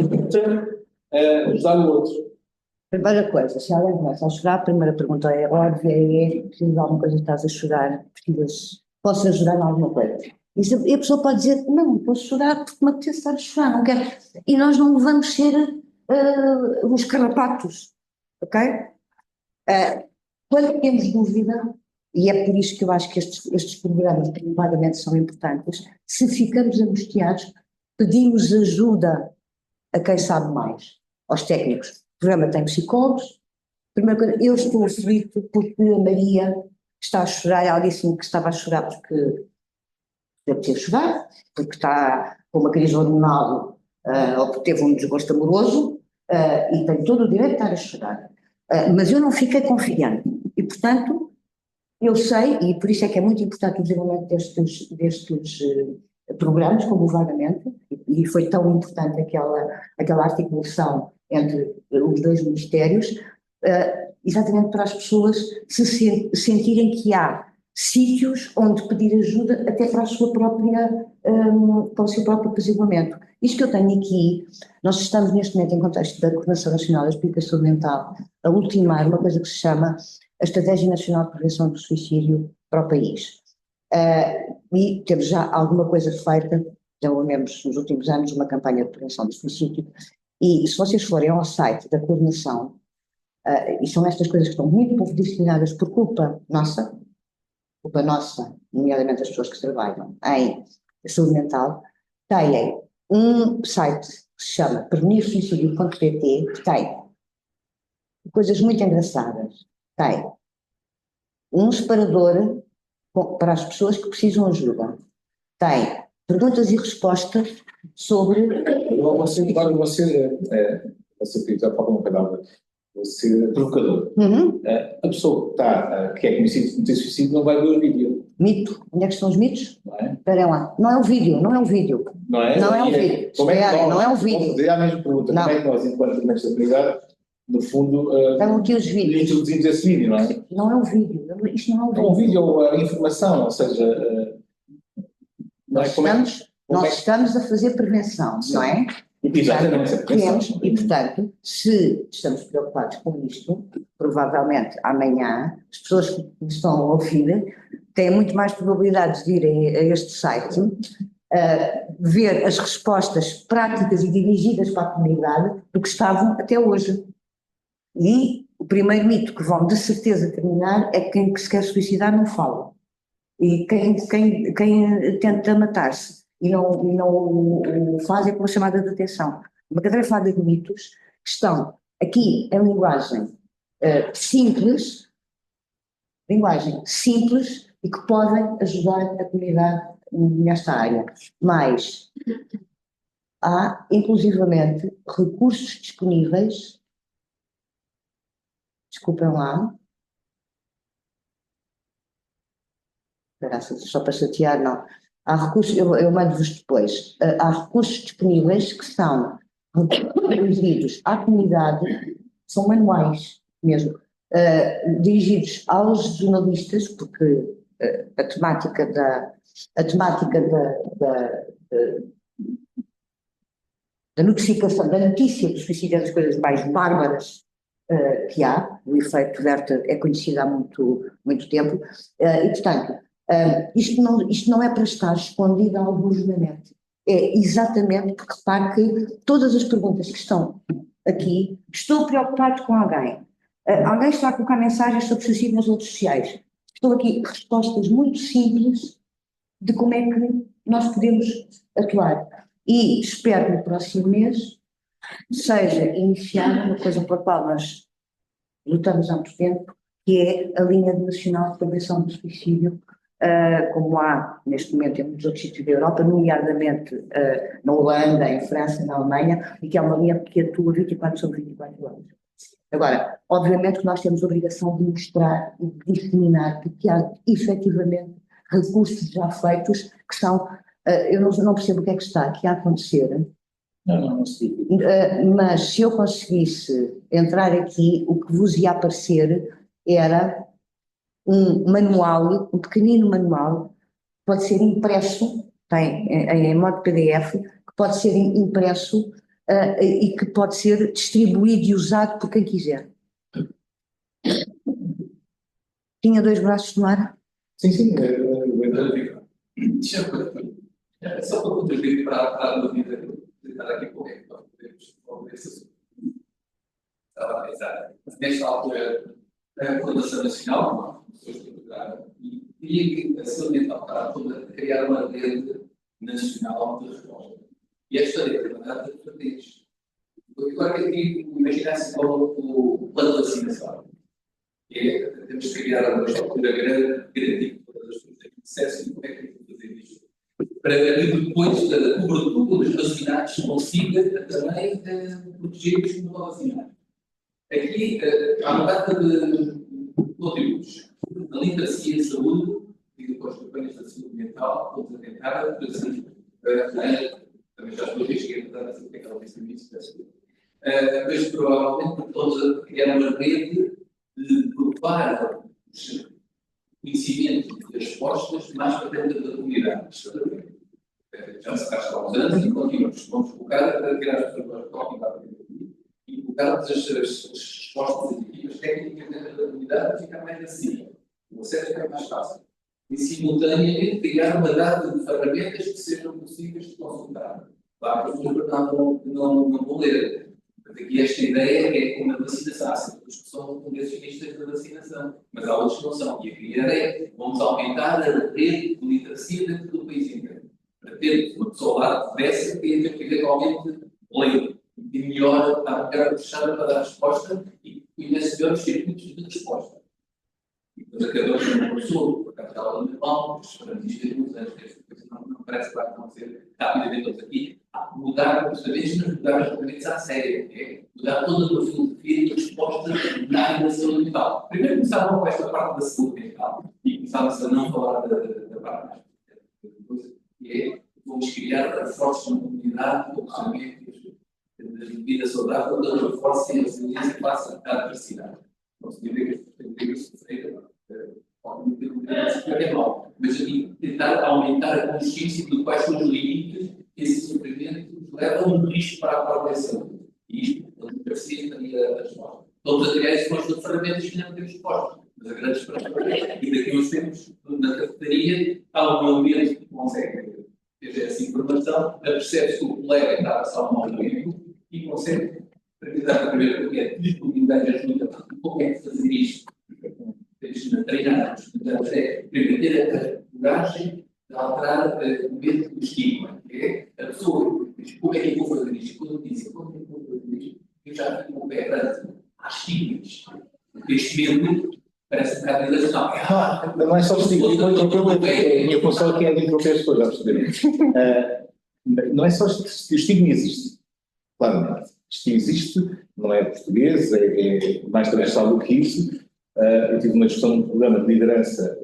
ajudar o outro? Primeira coisa, se alguém começa a chorar, a primeira pergunta é óbvia, precisas de alguma coisa, estás a chorar, posso ajudar em alguma coisa? E a pessoa pode dizer, não posso chorar porque me apetece estar a chorar, não quero. E nós não vamos ser uns carrapatos, ok? Quando temos dúvida, e é por isso que eu acho que estes programas claramente são importantes, se ficamos angustiados, pedimos ajuda a quem sabe mais, aos técnicos. O programa tem psicólogos. Primeira coisa, eu estou aflito porque a Maria está a chorar, ela disse-me que estava a chorar porque deve ter chorar, porque está com uma crise hormonal ou porque teve um desgosto amoroso, e tem todo o direito de estar a chorar. Mas eu não fiquei confiante. E, portanto, eu sei, e por isso é que é muito importante o desenvolvimento destes programas, como o Vagamente, e foi tão importante aquela articulação entre os dois ministérios, exatamente para as pessoas sentirem que há sítios onde pedir ajuda até para para o seu próprio apaziguamento. Isto que eu tenho aqui, nós estamos neste momento em contexto da Coordenação Nacional da Explicação Mental a ultimar uma coisa que se chama a Estratégia Nacional de Prevenção do Suicídio para o país. E temos já alguma coisa feita, desenvolvemos nos últimos anos uma campanha de prevenção do suicídio, e se vocês forem ao site da coordenação, e são estas coisas que estão muito pouco disseminadas por culpa nossa, nomeadamente as pessoas que trabalham em saúde mental, têm um site que se chama prevenirsuicídio.pt, que tem coisas muito engraçadas. Tem um separador para as pessoas que precisam de ajuda. Tem perguntas e respostas sobre... Você já falou uma palavra, você é provocador. A pessoa que é conhecida por ter suicídio não vai ver o vídeo. Mito. Onde é que estão os mitos? Não é? Esperem lá. Não é um vídeo. Não é? Não é um vídeo. Como é que nós, não é um vídeo. Vou fazer a mesma pergunta. Não. Como é que nós, enquanto elementos da comunidade, no fundo, Estão aqui os vídeos. introduzimos esse vídeo, não é? Não é um vídeo. Isto não é um vídeo. É um vídeo ou a informação, ou seja... Nós estamos a fazer prevenção, Sim. não é? Exatamente. E, portanto, se estamos preocupados com isto, provavelmente amanhã as pessoas que estão a ouvir têm muito mais probabilidades de irem a este site, ver as respostas práticas e dirigidas para a comunidade do que estavam até hoje. E o primeiro mito que vão de certeza terminar é que quem se quer suicidar não fala. E quem tenta matar-se e não o faz é com a chamada de atenção. Uma catrefada de mitos que estão aqui em linguagem simples e que podem ajudar a comunidade nesta área. Mas há, inclusivamente, recursos disponíveis, desculpem lá, só para chatear, não. Há recursos, eu mando-vos depois, há recursos disponíveis que são dirigidos à comunidade, são manuais mesmo, dirigidos aos jornalistas, porque a temática da notificação, da notícia do suicídio é das coisas mais bárbaras que há. O efeito Werther é conhecido há muito tempo, e portanto isto não é para estar escondido a alguns na net. É exatamente porque repare que todas as perguntas que estão aqui, estou preocupado com alguém, alguém está a colocar mensagens sobre suicídio nas redes sociais, estão aqui respostas muito simples de como é que nós podemos atuar. E espero que no próximo mês seja iniciada uma coisa pela qual nós lutamos há muito tempo, que é a linha nacional de prevenção do suicídio, como há neste momento em muitos outros sítios da Europa, nomeadamente na Holanda, em França, na Alemanha, e que é uma linha que atua 24 sobre 24 horas. Agora, obviamente que nós temos a obrigação de mostrar e de disseminar que há efetivamente recursos já feitos que são, eu não percebo o que é que está aqui a acontecer. Não sei. Mas se eu conseguisse entrar aqui, o que vos ia aparecer era um manual, um pequenino manual, que pode ser impresso, tem em modo PDF, que pode ser impresso e que pode ser distribuído e usado por quem quiser. Tinha 2 braços no ar? Sim. Só para contribuir para a dúvida de estar aqui com ele, para podermos desenvolver esse assunto. Estava a pensar, nesta altura, a Coordenação Nacional, e queria que a saúde mental para toda criar uma rede nacional de resposta. E esta rede é uma data de vertentes. Agora que aqui imaginasse o plano de vacinação. Temos que criar uma estrutura grande, garantir que todas as pessoas têm acesso e como é que vamos fazer isto? para que depois da cobertura dos vacinados consiga também proteger os que não vacinados. Aqui há uma data de contributos na literacia de saúde e depois campanhas da saúde mental, todos a tentar, assim, também já estou a cheguei a dar que aquela vez isso, mas provavelmente todos a criar uma rede de provar os conhecimentos e as respostas mais para dentro da comunidade. Já se faz há uns anos e continuamos. Vamos colocar para criar as pessoas e colocar as respostas e equipas técnicas dentro da comunidade e ficar mais assim. O acesso fica mais fácil. E, simultaneamente, criar uma data de ferramentas que sejam possíveis de consultar. Claro que as pessoas não vão ler. Aqui esta ideia é como a vacinação. Há certos que são convencionistas da vacinação, mas há outros que não são. E a ideia é vamos aumentar a rede de literacia dentro do país inteiro. Para ter uma pessoa lá dessa que eventualmente lê. E melhor, está melhor fechada para dar resposta e conhece melhor os circuitos de resposta. E depois acabou com uma pessoa, por acaso ela não é mal, mas para mim isto é muitos anos, não parece que vai acontecer rapidamente todos aqui. Mudar os saberes, mas mudar as ferramentas à séria. Mudar toda a filosofia de resposta na área da saúde mental. Primeiro começavam com esta parte da saúde mental e começavam-se a não falar da parte mais importante, que é vamos criar reforços na comunidade, comportamentos de vida saudável, onde reforcem a resiliência face à adversidade. Não significa que isso seja é mau, mas tentar aumentar a consciência de quais são os limites que esse sofrimento nos leva a um risco para a própria saúde. E isto, a democracia também a resposta. Todos a criar depois de ferramentas que não temos resposta, mas a grande esperança. E daqui uns tempos, na cafetaria, há um ambiente que consegue ter essa informação, percebe-se que o colega está a passar um mau momento e consegue acreditar na primeira coisa, que é disponibilidade de ajuda, como é que fazer isto? Treinar, primeiro ter a coragem de alterar o medo do estigma. A pessoa diz, como é que eu vou fazer isto? Quando diz, como é que eu vou fazer isto? Eu já fico com o pé perante às estigmas. Porque este medo parece um bocado de ilação. Não é só estigma, a minha função aqui é de interromper as pessoas, já perceberam? Não é só o estigma existe, claramente. Isto existe, não é português, é mais transversal do que isso. Eu tive uma discussão num programa de liderança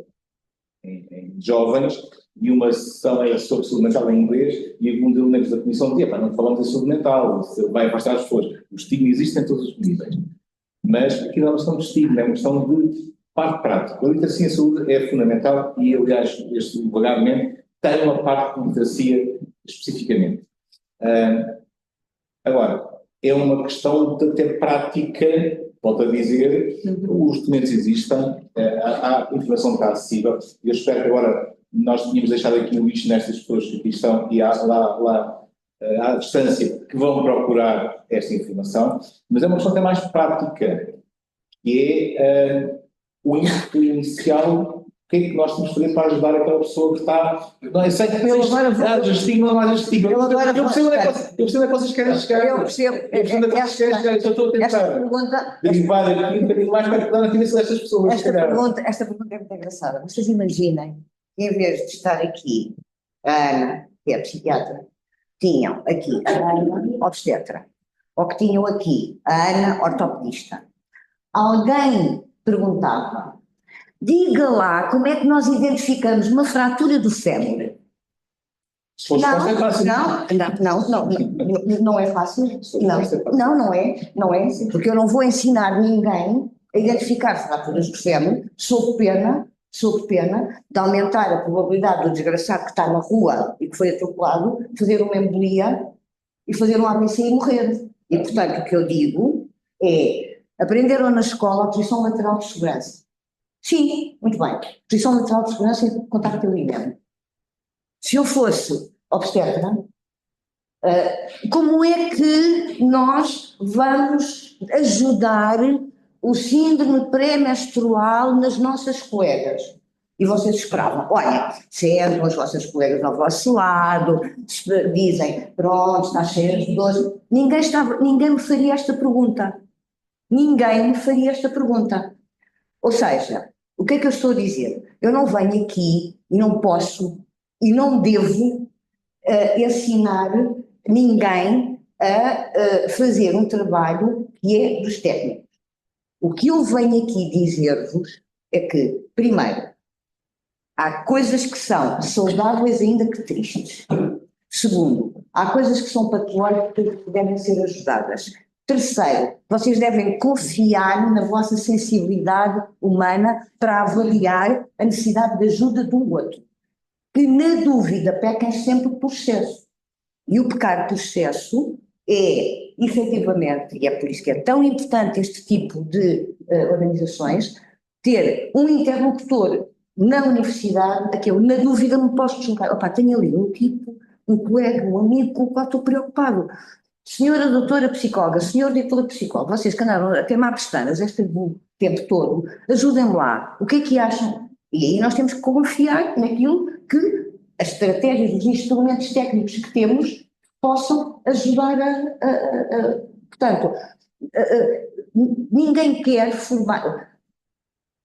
em jovens e uma sessão era sobre saúde mental em inglês e um dos elementos da comissão dizia, não falamos de saúde mental, vai afastar as pessoas. O estigma existe em todos os níveis. Mas aqui não é uma questão de estigma, é uma questão de parte prática. A literacia em saúde é fundamental e, aliás, este vagamente tem uma parte de literacia especificamente. Agora, é uma questão de ter prática. Volto a dizer, os documentos existem, há informação que está acessível. Eu espero que agora nós tínhamos deixado aqui o lixo nestas pessoas que aqui estão e há lá à distância que vão procurar esta informação, mas é uma questão até mais prática, que é o inicial. O que é que nós temos de fazer para ajudar aquela pessoa que está... Não, eu sei que eu percebo onde é que vocês querem chegar. Eu percebo. Eu estou a tentar derivar aqui um bocadinho mais para ajudar na cabeça destas pessoas. Esta pergunta é muito engraçada. Vocês imaginem que, em vez de estar aqui a Ana, que é psiquiatra, tinham aqui a Ana, obstetra, ou que tinham aqui a Ana, ortopedista. Alguém perguntava: diga lá como é que nós identificamos uma fratura do fémur. Não é fácil. Não é, porque eu não vou ensinar ninguém a identificar fraturas do fémur sob pena de aumentar a probabilidade do desgraçado que está na rua e que foi atropelado fazer uma embolia e fazer um AVC e morrer. E, portanto, o que eu digo é: aprenderam na escola a posição lateral de segurança. Sim, muito bem. Posição lateral de segurança e contacto pelo INEM. Se eu fosse obstetra, como é que nós vamos ajudar o síndrome pré-menstrual nas nossas colegas? E vocês esperavam, olha, sentam as vossas colegas ao vosso lado, dizem, pronto, está cheio de dores. Ninguém me faria esta pergunta. Ou seja, o que é que eu estou a dizer? Eu não venho aqui e não posso e não devo ensinar ninguém a fazer um trabalho que é dos técnicos. O que eu venho aqui dizer-vos é que, primeiro, há coisas que são saudáveis ainda que tristes. Segundo, há coisas que são patológicas que devem ser ajudadas. Terceiro, vocês devem confiar na vossa sensibilidade humana para avaliar a necessidade de ajuda do outro. Que, na dúvida, pequem sempre por excesso. E o pecar por excesso é, efetivamente, e é por isso que é tão importante este tipo de organizações, ter um interlocutor na universidade, a que eu, na dúvida, me posso deslocar. Opa, tenho ali um tipo, um colega, um amigo com o qual estou preocupado. Senhora doutora psicóloga, senhor doutora psicóloga, vocês que andaram a queimar pestanas este tempo todo, ajudem-me lá. O que é que acham? E aí nós temos que confiar naquilo que as estratégias, os instrumentos técnicos que temos possam ajudar portanto, ninguém quer formar.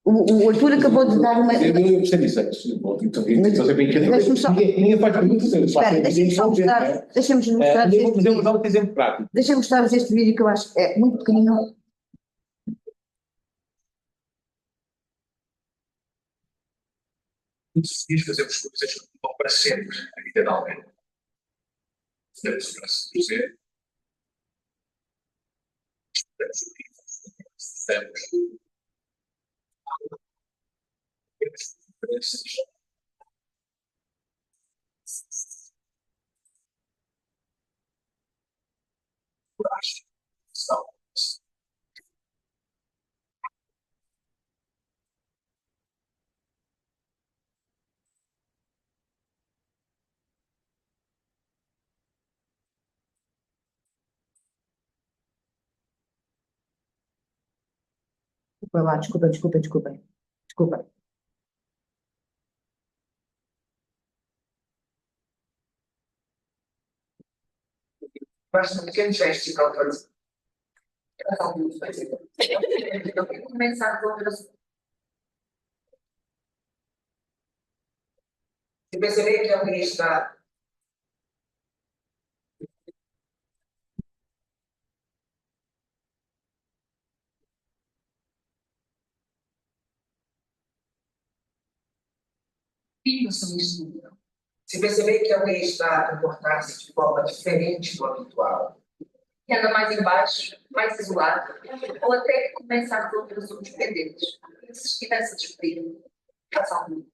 O Arthur acabou de dar uma. Eu gostei disso antes. Deixa-me só. Ninguém faz perguntas. Espera, deixa-me só mostrar. Deixa-me mostrar. Podemos dar um exemplo prático. Deixa-me mostrar-vos este vídeo que eu acho que é muito pequenino. Conseguis fazer as coisas que vão para sempre na vida de alguém. Podemos fazer. Desculpa lá, desculpa. Basta um pequeno gesto para o fazer. Começar com outras. Se perceber que alguém está. Se perceber que alguém está a comportar-se de forma diferente do habitual, Que anda mais embaixo, mais isolado, ou até começar com outros dependentes. Se estivesse despedido, faça algo.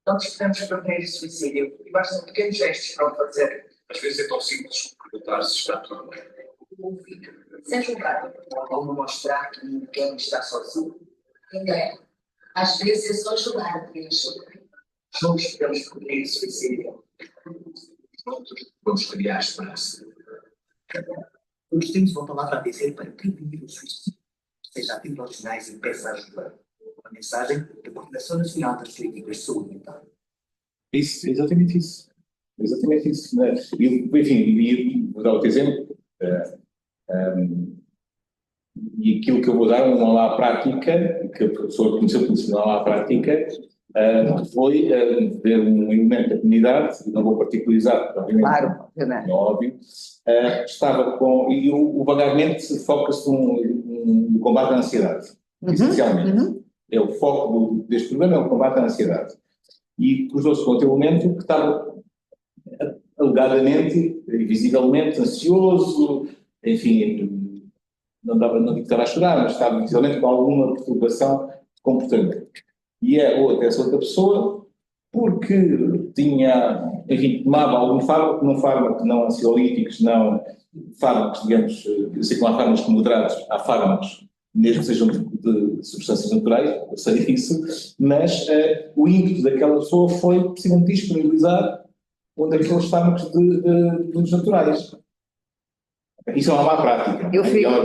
não disponemos para prevenir suicídio e basta um pequeno gesto para o fazer. Às vezes é tão simples perguntar se está tudo bem. Ouvir. Sem julgar. Ou mostrar que ninguém está sozinho. Ninguém. Às vezes é só julgar, Deus. Juntos podemos prevenir suicídio. Juntos vamos criar esperança. Nós temos uma palavra a dizer para prevenir o suicídio. Seja atento aos sinais e peça ajuda. Uma mensagem da Coordenação Nacional das Políticas de Saúde Mental. Isso, exatamente isso. Exatamente isso. Né? Enfim, vou dar outro exemplo. E aquilo que eu vou dar, uma aula à prática, que a professora conheceu como uma aula à prática, foi ver um elemento da comunidade, não vou particularizar, obviamente, Claro, é óbvio, estava com, e o vagamente foca-se no combate à ansiedade, essencialmente. É o foco deste programa, é o combate à ansiedade. E cruzou-se com outro elemento que estava alegadamente, visivelmente ansioso, enfim, não digo que estava a chorar, mas estava visivelmente com alguma perturbação de comportamento. E essa outra pessoa, porque tinha, enfim, tomava algum fármaco, não ansiolíticos, não fármacos, digamos, eu sei que não há fármacos moderados, há fármacos, mesmo que sejam de substâncias naturais, eu sei isso, mas o ímpeto daquela pessoa foi precisamente disponibilizar um daqueles fármacos dos naturais. Isso é uma má prática.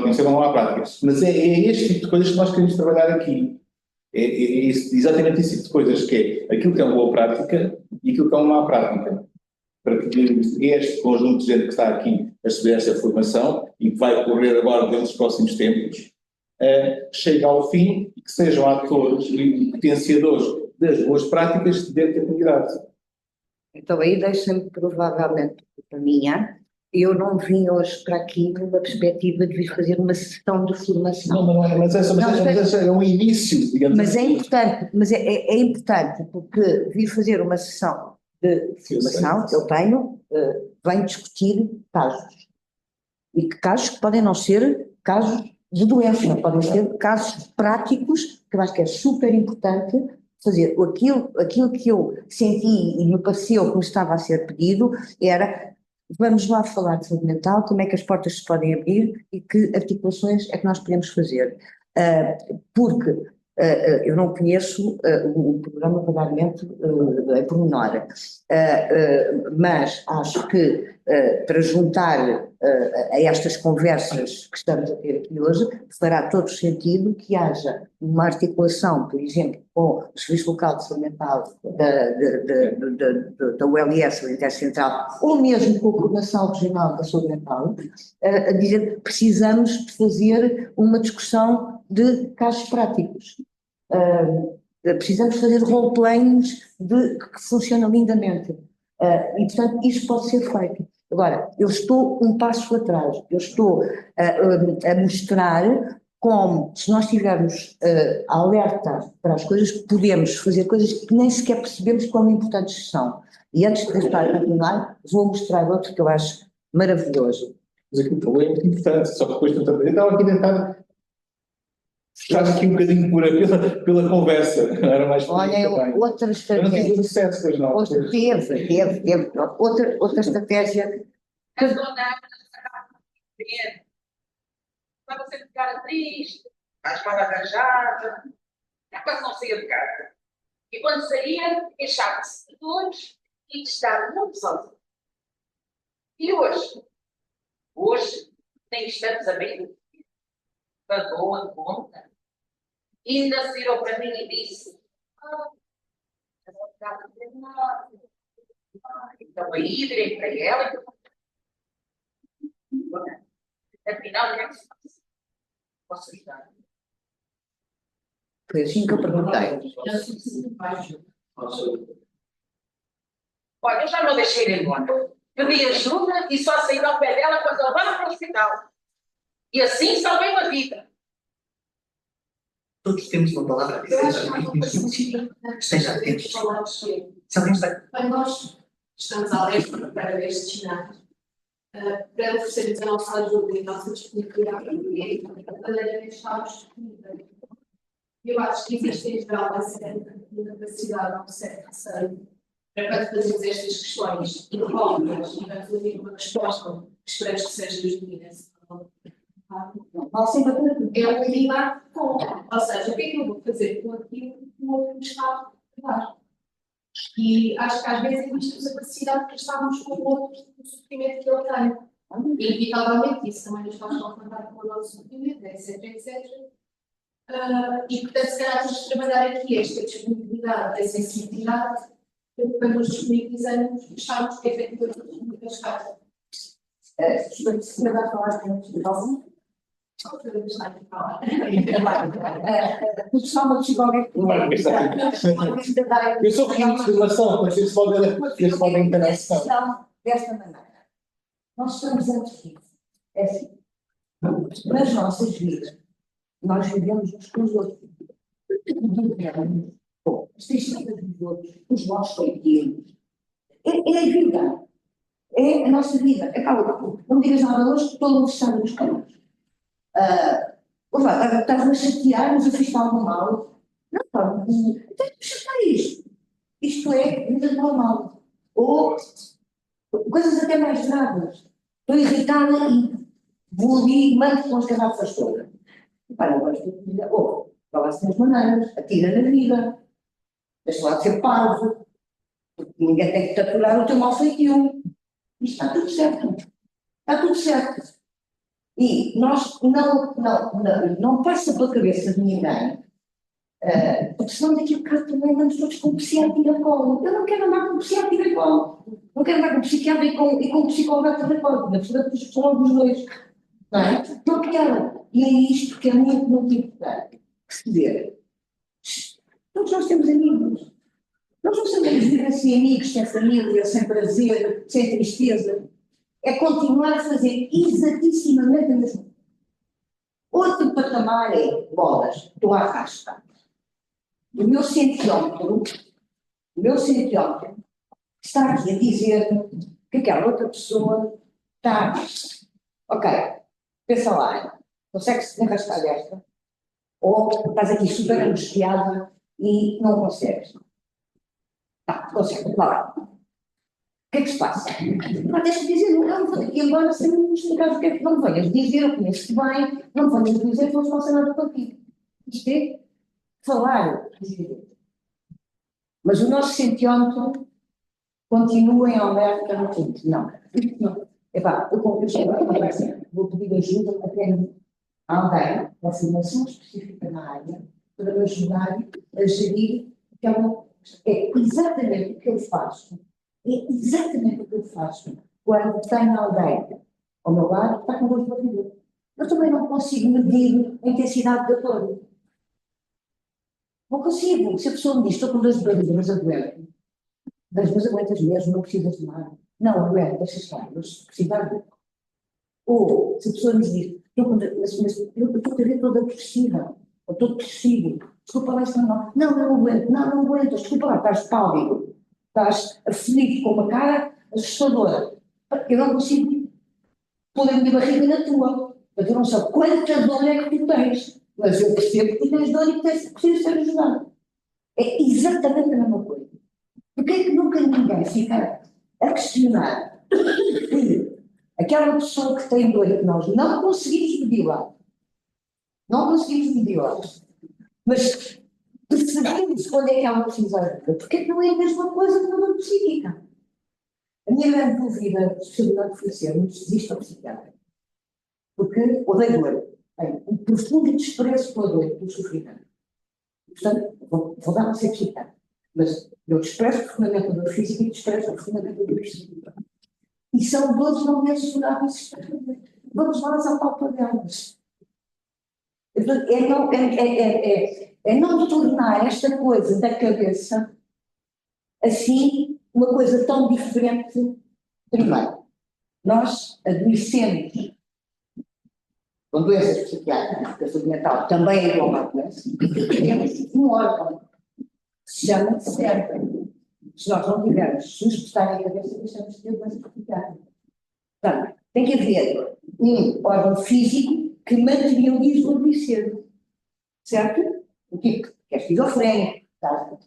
Isso é uma má prática. Mas é este tipo de coisas que nós queremos trabalhar aqui. É exatamente esse tipo de coisas, que é aquilo que é uma boa prática e aquilo que é uma má prática. Para que este conjunto de gente que está aqui a receber esta formação e que vai correr agora dentro dos próximos tempos, chegue ao fim e que sejam atores e potenciadores das boas práticas dentro da comunidade. Então aí deixa-me provavelmente para minha. Eu não vim hoje para aqui numa perspectiva de vir fazer uma sessão de formação. Mas esse é um início, digamos Mas é assim. importante, é importante porque vir fazer uma sessão de formação, eu tenho, venho discutir casos. E que casos que podem não ser casos de doença, podem ser casos práticos, que eu acho que é super importante fazer. Aquilo que eu senti e me pareceu que me estava a ser pedido era: vamos lá falar de saúde mental, como é que as portas se podem abrir e que articulações é que nós podemos fazer. Porque eu não conheço o programa Vagamente em pormenor, mas acho que para juntar a estas conversas que estamos a ter aqui hoje, fará todo sentido que haja uma articulação, por exemplo, com o Serviço Local de Saúde Mental da ULS, o Intercentral, ou mesmo com a Coordenação Regional da Saúde Mental, a dizer que precisamos de fazer uma discussão de casos práticos. Precisamos fazer roleplayings que funcionam lindamente. E, portanto, isso pode ser feito. Agora, eu estou um passo atrás, eu estou a mostrar como, se nós estivermos alerta para as coisas, podemos fazer coisas que nem sequer percebemos quão importantes são. E antes de deixar de continuar, vou mostrar outro que eu acho maravilhoso. Mas aqui o problema é muito importante, só que depois eu estava aqui a tentar puxar aqui um bocadinho pela conversa, não era mais por Olha, isso também. outra Eu não estratégia. tive sucesso, pois não. Teve. Outra estratégia. A dona Ana, para você ficar triste, mais mal arranjada, quase não saía de casa. E quando saía, queixava-se de dores e de estar muito sozinha. E hoje? Hoje, nem estamos a meio do dia. Pagou a conta. E ainda se virou para mim e disse: eu vou ficar com nada. Então aí virei para ela e afinal, o que é que se faz? Posso ajudar? Foi assim que eu perguntei. Olha, eu já não deixei ir embora. Pedi ajuda e só saí ao pé dela quando eu vá para o hospital. E assim salvei uma vida. Todos temos uma palavra a dizer. Esteja atentos. Se alguém está. Quando nós estamos alerta para estes sinais, para oferecermos a nossa ajuda e a nossa disponibilidade para o cliente, verdadeiramente estamos disponíveis. Eu acho que existe em geral essa capacidade, um certo receio, para quando fazemos estas questões incómodas e vamos ouvir uma resposta que esperamos que seja genuína. É um lidar com, ou seja, o que é que eu vou fazer com aquilo que o outro me está a dar? E acho que às vezes existe a capacidade de estarmos com o outro no sofrimento que ele tem. Inevitavelmente isso também nos faz confrontar com o nosso sofrimento, etc. E portanto, se calhar temos de trabalhar aqui esta disponibilidade, a sensibilidade, para nos disponibilizarmos, estarmos efetivamente desgastados. Se me vai falar de um Eu sou filho de formação, mas eles podem ter ação. Desta maneira, nós estamos antes disso. É assim. Nas nossas vidas, nós vivemos uns com os outros. Vivemos com as tristezas dos outros, os nossos feitios. É a vida. É a nossa vida. Não digas nada hoje, que todo mundo sabe nos caminhos. Estás-me a chatear, mas eu fiz algo mal. Não, então chatear isto. Isto é vida normal. Ou coisas até mais graves. Estou irritada e vou ali e mando com as garrafas todas. Para agora estou a dizer, fala-se das maneiras, atira na vida. Deixa lá de ser parvo. Porque ninguém tem que te aturar o teu mal feitio. Isto está tudo certo. Está tudo certo. E nós não passa pela cabeça de ninguém, porque senão daqui a bocado também andamos todos com um psiquiatra e colo. Eu não quero andar com um psiquiatra e colo. Não quero andar com um psiquiatra e com um psicólogo e colo. Na verdade, são os dois. Não é? Não quero. E é isto que é muito importante perceber. Todos nós temos amigos. Nós não sabemos viver sem amigos, sem família, sem prazer, sem tristeza. É continuar a fazer exatissimamente a mesma coisa. Outro patamar é bolas, estou a arrastar. O meu sentiómetro está aqui a dizer que aquela outra pessoa está. Ok, pensa lá, consegue-se arrastar desta? Ou estás aqui super angustiada e não consegues? Tá, consegue, claro. O que é que se passa? Não tens que dizer, não vou daqui embora sem me explicar o que é que não me venhas dizer, eu conheço-te bem, não me venhas dizer que não se passa nada contigo. Isto é falar. Mas o nosso sentiómetro continua em alerta no ponto. Não. Epá, eu chego a conversa, vou pedir ajuda a alguém com formação específica na área para me ajudar a gerir aquela. É exatamente o que eu faço. É exatamente o que eu faço quando tenho alguém ao meu lado que está com dor de barriga. Eu também não consigo medir a intensidade da dor. Não consigo. Se a pessoa me diz, estou com dor de barriga, mas aguento. Mas aguentas mesmo, não precisas de nada. Não, aguento, deixa estar, mas precisar de. Ou, se a pessoa me diz, eu estou a ver toda depressiva, ou estou depressivo, desculpa lá, não aguento, desculpa lá, estás pálido, estás aflito com uma cara assustadora. Eu não consigo pôr a minha barriga na tua, porque eu não sei quanta dor é que tu tens, mas eu percebo que tu tens dor e que precisas ser ajudado. É exatamente a mesma coisa. Porquê é que nunca ninguém fica a questionar que aquela pessoa que tem dor e que nós não conseguimos medir-la, mas percebemos quando é que ela precisa de ajuda? Porque é que não é a mesma coisa que uma dor psíquica? A minha grande dúvida de especialidade foi ser um desista psiquiatra. Porque odeio dor. Tenho um profundo desprezo pela dor e pelo sofrimento. Portanto, vou dar a ser psiquiatra. Mas eu desprezo profundamente a dor física e desprezo profundamente a dor psíquica. E são dores não mensuráveis. Vamos nós à pauta delas. É não tornar esta coisa da cabeça assim uma coisa tão diferente. Primeiro, nós adoecemos com doenças psiquiátricas, a saúde mental também é igual a doença, temos um órgão que se chama cérebro. Se nós não tivermos, se nos prestarem a cabeça, deixamos de ter doença psiquiátrica. Portanto, tem que haver um órgão físico que materializa o adoecer. Certo? O tipo que é esquizofrénico,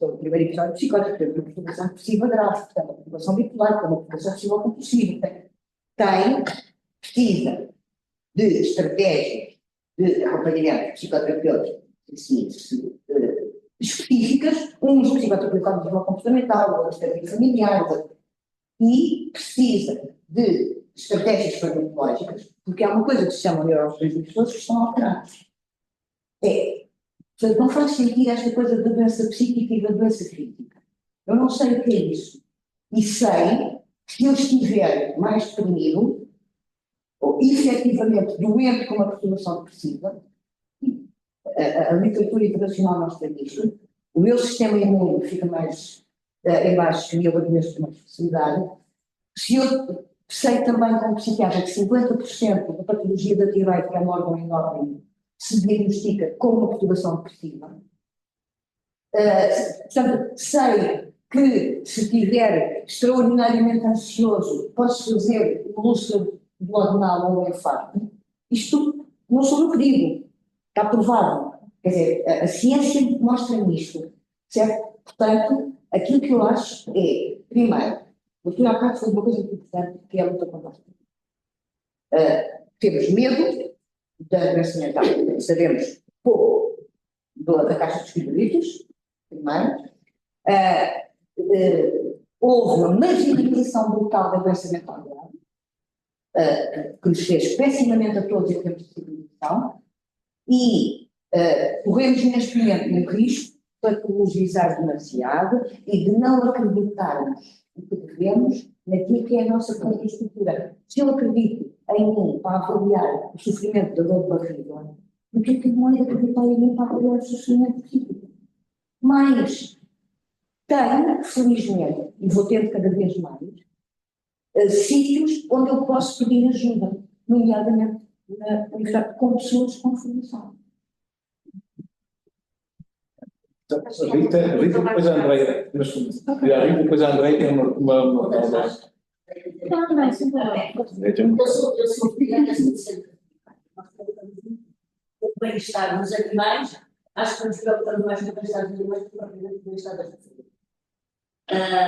o primeiro episódio psicótico, tem uma perturbação depressiva grave, tem uma perturbação bipolar, tem uma perturbação obsessiva compulsiva, precisa de estratégias de acompanhamento psicoterapêutico específicas, uns psicoterapeutas comportamental, outros terapia familiar, e precisa de estratégias farmacológicas, porque há uma coisa que se chama neurotransmissores que estão alterados. Portanto, não faz sentido esta coisa da doença psíquica e da doença física. Eu não sei o que é isso. E sei que se eu estiver mais deprimido, ou efetivamente doente com uma perturbação depressiva, a literatura internacional mostra isto, o meu sistema imune fica mais em baixo e eu adoeço uma especialidade. Se eu sei também como psiquiatra que 50% da patologia da tireoide, que é um órgão endócrino, se diagnostica com uma perturbação depressiva. Portanto, sei que se estiver extraordinariamente ansioso, posso fazer um úlcero duodenal ou um infarto. Isto não sou eu que digo, está provado. Quer dizer, a ciência mostra-me isto, certo? Portanto, aquilo que eu acho é, primeiro, o que há bocado foi uma coisa muito importante, que é a luta contra a temos medo da doença mental. Sabemos pouco da caixa dos espíritos, primeiro. Houve uma marginalização brutal da doença mental que nos fez pessimamente a todos em termos de civilização e corremos neste momento um risco de patologizar demasiado e de não acreditarmos o que devemos naquilo que é a nossa própria estrutura. Se eu acredito em mim para avaliar o sofrimento da dor de barriga, por que não é de acreditar em mim para avaliar o sofrimento psíquico? Mas tenho, felizmente, e vou ter cada vez mais, sítios onde eu posso pedir ajuda, nomeadamente na universidade, com pessoas com formação. Rita, depois a Andreia. Mas, Rita, depois a Andreia tem uma Não, isso não é. Eu sou obrigada a ser o bem-estar dos animais, acho que nos preocupamos mais com o bem-estar dos animais do que propriamente com o bem-estar das pessoas.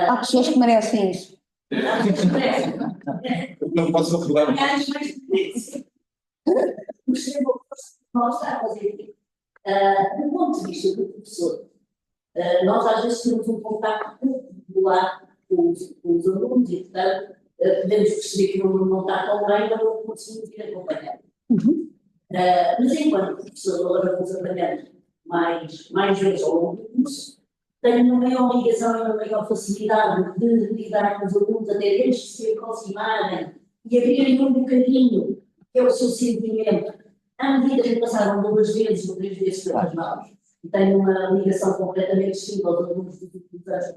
Há pessoas que merecem isso. Não posso recordar. Percebo o que nós está a fazer. Do ponto de vista do professor, nós às vezes temos um contato regular com os alunos e, portanto, podemos perceber que não está tão bem, mas não conseguimos ir acompanhando. Mas enquanto professor, agora vamos apanhando mais vezes ao longo do curso, tenho uma maior ligação e uma maior facilidade de lidar com os alunos, até eles se aproximarem e abrirem um bocadinho, que é o seu sentimento, à medida que passaram 2 vezes ou 3 vezes pelas mãos, e tenho uma ligação completamente distinta aos alunos dos últimos anos,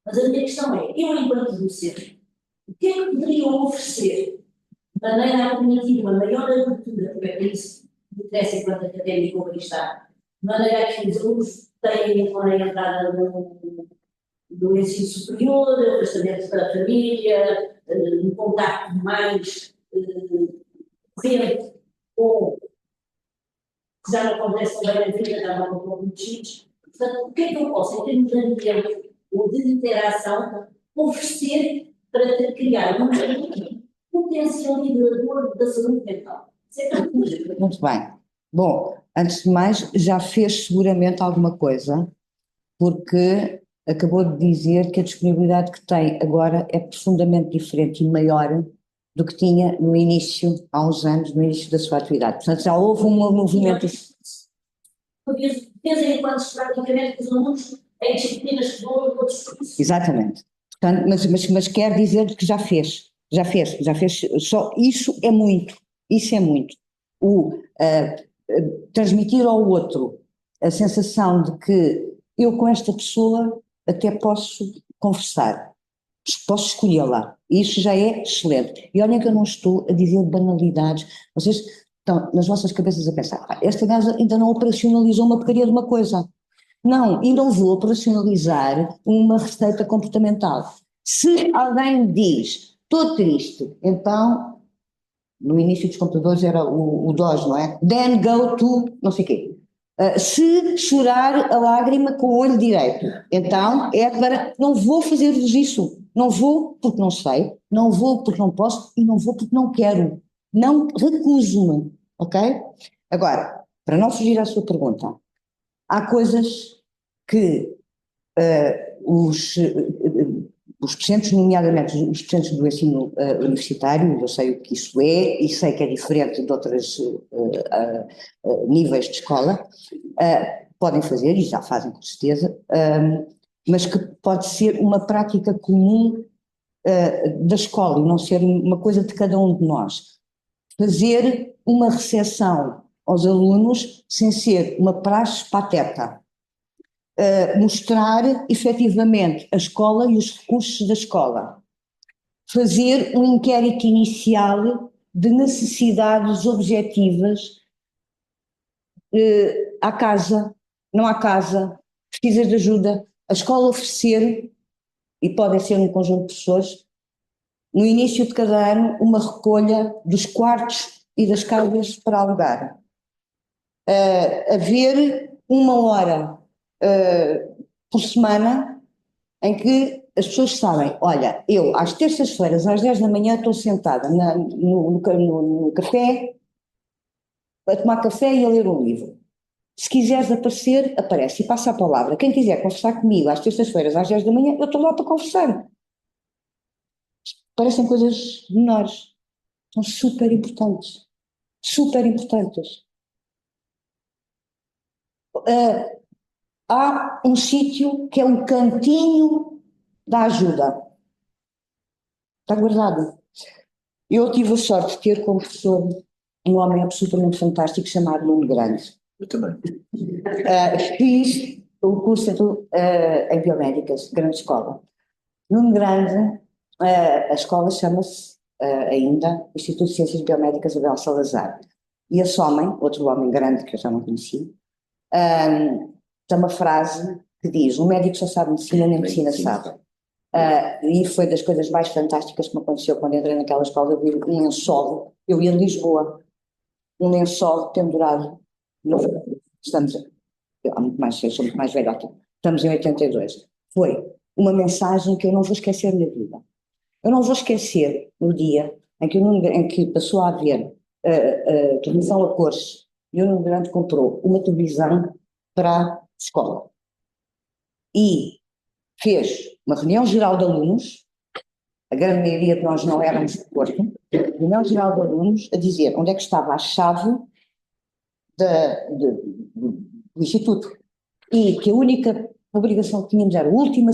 mas a minha questão é, eu enquanto docente, o que é que poderiam oferecer de maneira a permitir uma maior abertura, porque é isso que me interessa enquanto académico como está, de maneira a que os alunos tenham a entrada no ensino superior, afastamento para a família, um contacto mais corrente com que já não acontece também na vida, já não acontece muitos filhos. Portanto, o que é que eu posso, em termos de ambiente ou de interação, oferecer para criar um potencializador da saúde mental? Muito bem. Bom, antes de mais, já fez seguramente alguma coisa, porque acabou de dizer que a disponibilidade que tem agora é profundamente diferente e maior do que tinha no início, há uns anos, no início da sua atividade. Portanto, já houve um movimento. Porque pensem enquanto praticamente com os alunos em disciplinas que dão outros cursos. Exatamente. Portanto, mas quer dizer que já fez. Só isso é muito. Isso é muito. Transmitir ao outro a sensação de que eu com esta pessoa até posso conversar, posso escolhê-la, isso já é excelente. E olhem que eu não estou a dizer banalidades, vocês estão nas vossas cabeças a pensar, esta gaja ainda não operacionalizou uma porcaria de uma coisa. Não, e não vou operacionalizar uma receita comportamental. Se alguém diz, estou triste, então, no início dos computadores era o DOS, não é? Then go to, não sei o quê. Se chorar a lágrima com o olho direito, então é para, não vou fazer-vos isso, não vou porque não sei, não vou porque não posso e não vou porque não quero, não recuso-me, ok? Agora, para não fugir à sua pergunta, há coisas que os docentes, nomeadamente os docentes do ensino universitário, eu sei o que isso é e sei que é diferente de outros níveis de escola, podem fazer, e já fazem com certeza, mas que pode ser uma prática comum da escola e não ser uma coisa de cada um de nós. Fazer uma recepção aos alunos sem ser uma praxe pateta. Mostrar efetivamente a escola e os recursos da escola, fazer um inquérito inicial de necessidades objetivas, à casa, não há casa, precisas de ajuda, a escola oferecer, e podem ser um conjunto de pessoas, no início de cada ano uma recolha dos quartos e das casas para alugar, haver 1 hora por semana em que as pessoas sabem, olha, eu às terças-feiras às 10 da manhã estou sentada no café a tomar café e a ler um livro. Se quiseres aparecer, aparece e passa a palavra. Quem quiser conversar comigo às terças-feiras às 10 da manhã, eu estou lá para conversar. Parecem coisas menores, são super importantes, super importantes. Há um sítio que é um cantinho da ajuda. Está guardado. Eu tive a sorte de ter como professor um homem absolutamente fantástico chamado Nuno Grande. Eu também. Fiz o curso em Biomédicas, grande escola. Num grande, a escola chama-se ainda Instituto de Ciências Biomédicas Abel Salazar. E esse homem, outro homem grande que eu já não conheci, tem uma frase que diz: um médico só sabe medicina, nem medicina sabe. E foi das coisas mais fantásticas que me aconteceu quando entrei naquela escola. Eu vi um lençol, eu ia em Lisboa, um lençol pendurado. Estamos, há muito mais, eu sou muito mais velha aqui, estamos em 82. Foi uma mensagem que eu não vou esquecer na vida. Eu não vou esquecer o dia em que passou a haver televisão a cores e o Nuno Grande comprou uma televisão para a escola e fez uma reunião geral de alunos, a grande maioria de nós não éramos do Porto, reunião geral de alunos a dizer onde é que estava a chave do Instituto e que a única obrigação que tínhamos era a última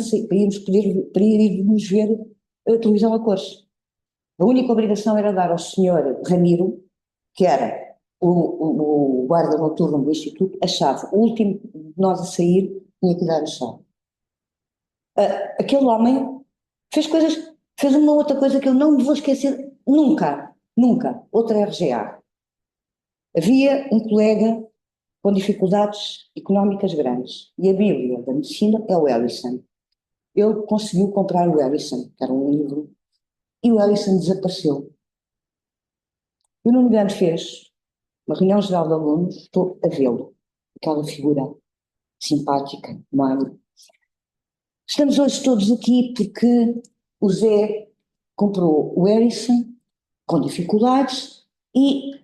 para irmos ver a televisão a cores. A única obrigação era dar ao senhor Ramiro, que era o guarda noturno do Instituto, a chave. O último de nós a sair tinha que dar a chave. Aquele homem fez uma outra coisa que eu não me vou esquecer nunca, nunca. Outra RGA. Havia um colega com dificuldades económicas grandes e a Bíblia da Medicina é o Ellison. Ele conseguiu comprar o Ellison, que era um livro, e o Ellison desapareceu. E o Nuno Grande fez uma reunião geral de alunos, estou a vê-lo, aquela figura simpática, magro. Estamos hoje todos aqui porque o Zé comprou o Ellison com dificuldades e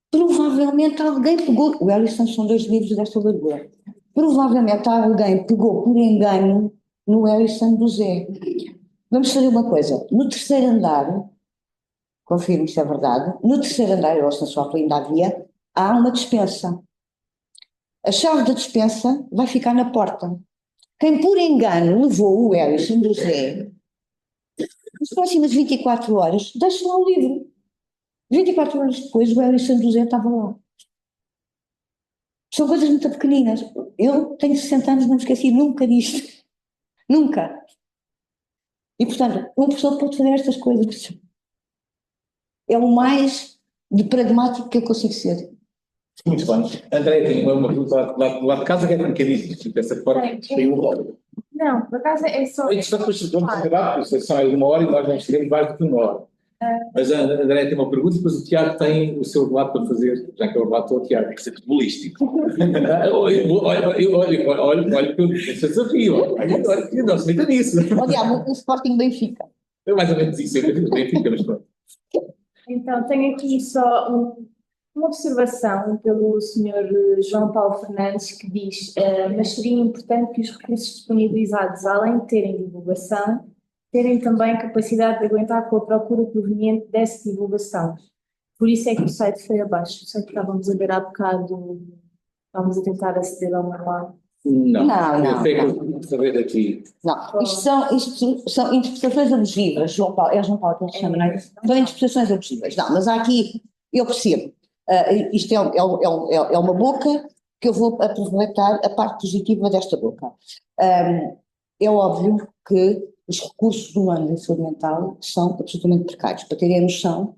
provavelmente alguém pegou, o Ellison são 2 livros desta largura, provavelmente alguém pegou por engano no Ellison do Zé. Vamos fazer uma coisa, no terceiro andar, confirmo se é verdade, no terceiro andar, eu acho que na sua ainda havia, há uma despensa. A chave da despensa vai ficar na porta. Quem por engano levou o Ellison do Zé, nas próximas 24 horas, deixa lá o livro. 24 horas depois o Ellison do Zé estava lá. São coisas muito pequeninas. Eu tenho 60 anos, não me esqueci nunca disto. Nunca. E, portanto, uma pessoa pode fazer estas coisas. É o mais de pragmático que eu consigo ser. Muito bem. André, tem uma pergunta do lado de casa que é um bocadinho dessa forma. Tem um rolo. Não, por acaso é só. Entretanto, depois vamos acabar, porque a sessão é de 1 hora e nós vamos ter mais do que 1 hora. Mas a André tem uma pergunta e depois o Tiago tem o seu relato para fazer, já que é o relato do Tiago. Tem que ser futebolístico. Olha que eu desafio. Olha que não se meta nisso. Olha, o Sporting Benfica. É mais ou menos isso, eu Benfica, mas pronto. Então, tenho aqui só uma observação pelo Sr. João Paulo Fernandes que diz: mas seria importante que os recursos disponibilizados, além de terem divulgação, terem também capacidade de aguentar com a procura proveniente dessa divulgação. Por isso é que o site foi abaixo. O site que estávamos a ver há bocado, estávamos a tentar aceder ao normal. Não. Eu sei que eu vou saber aqui. Não, isto são interpretações abusivas, João Paulo, é João Paulo que ele chama, não é? São interpretações abusivas. Não, mas há aqui, eu percebo, isto é uma boca que eu vou aproveitar a parte positiva desta boca. É óbvio que os recursos humanos em saúde mental são absolutamente precários. Para terem a noção,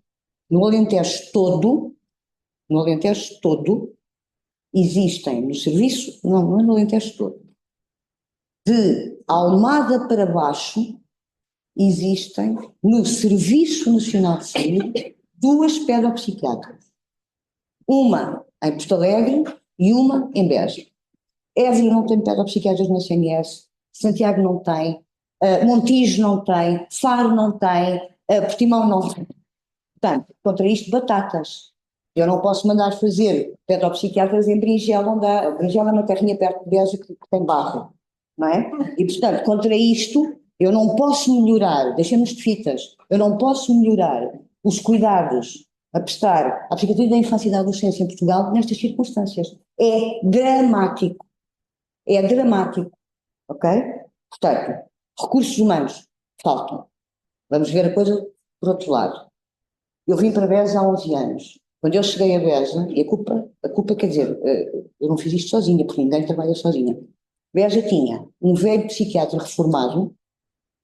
no Alentejo todo, existem no serviço, não é no Alentejo todo, de Almada para baixo, existem no Serviço Nacional de Saúde 2 pedopsiquiatras. Uma em Porto Alegre e uma em Beja. Évora não tem pedopsiquiatras no SNS, Santiago não tem, Montijo não tem, Faro não tem, Portimão não tem. Portanto, contra isto, batatas. Eu não posso mandar fazer pedopsiquiatras em Brinjela, onde há. Brinjela é uma terrinha perto de Beja que tem barro, não é? E, portanto, contra isto, eu não posso melhorar, deixemos de fitas, eu não posso melhorar os cuidados a prestar à psiquiatria da infância e da adolescência em Portugal nestas circunstâncias. É dramático. É dramático. Ok? Portanto, recursos humanos faltam. Vamos ver a coisa por outro lado. Eu vim para Beja há 11 anos. Quando eu cheguei a Beja, e a culpa quer dizer, eu não fiz isto sozinha, porque ninguém trabalha sozinha. Beja tinha um velho psiquiatra reformado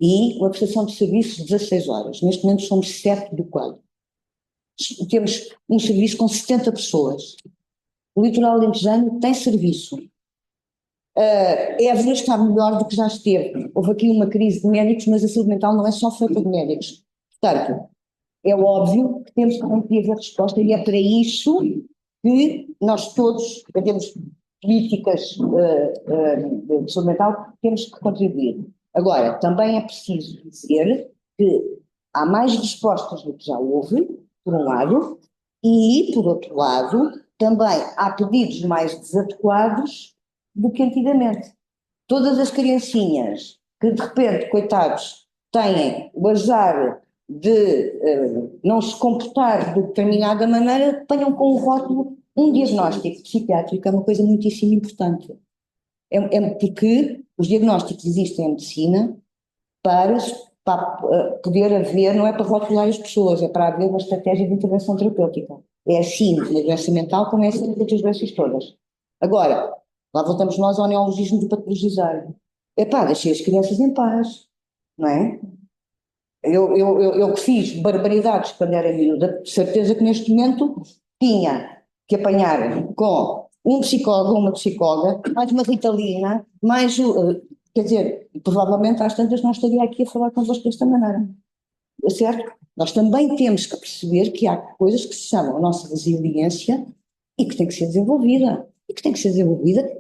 e uma prestação de serviços de 16 horas. Neste momento somos 7 do quadro. Temos um serviço com 70 pessoas. O litoral alentejano tem serviço. Évora está melhor do que já esteve. Houve aqui uma crise de médicos, mas a saúde mental não é só feita de médicos. Portanto, é óbvio que temos que haver resposta e é para isso que nós todos, em termos políticas de saúde mental, temos que contribuir. Agora, também é preciso dizer que há mais respostas do que já houve, por um lado, e, por outro lado, também há pedidos mais desadequados do que antigamente. Todas as criancinhas que, de repente, coitados, têm o azar de não se comportar de determinada maneira, tenham com o rótulo um diagnóstico psiquiátrico, é uma coisa muitíssimo importante. É porque os diagnósticos existem em medicina para poder haver, não é para rotular as pessoas, é para haver uma estratégia de intervenção terapêutica. É assim na doença mental como é assim nas outras doenças todas. Agora, lá voltamos nós ao neologismo de patologizar. Deixei as crianças em paz, não é? Eu que fiz barbaridades quando era miúda, de certeza que neste momento tinha que apanhar com um psicólogo, uma psicóloga, mais uma Ritalina, mais, quer dizer, provavelmente às tantas não estaria aqui a falar convosco desta maneira, certo? Nós também temos que perceber que há coisas que se chamam a nossa resiliência e que tem que ser desenvolvida,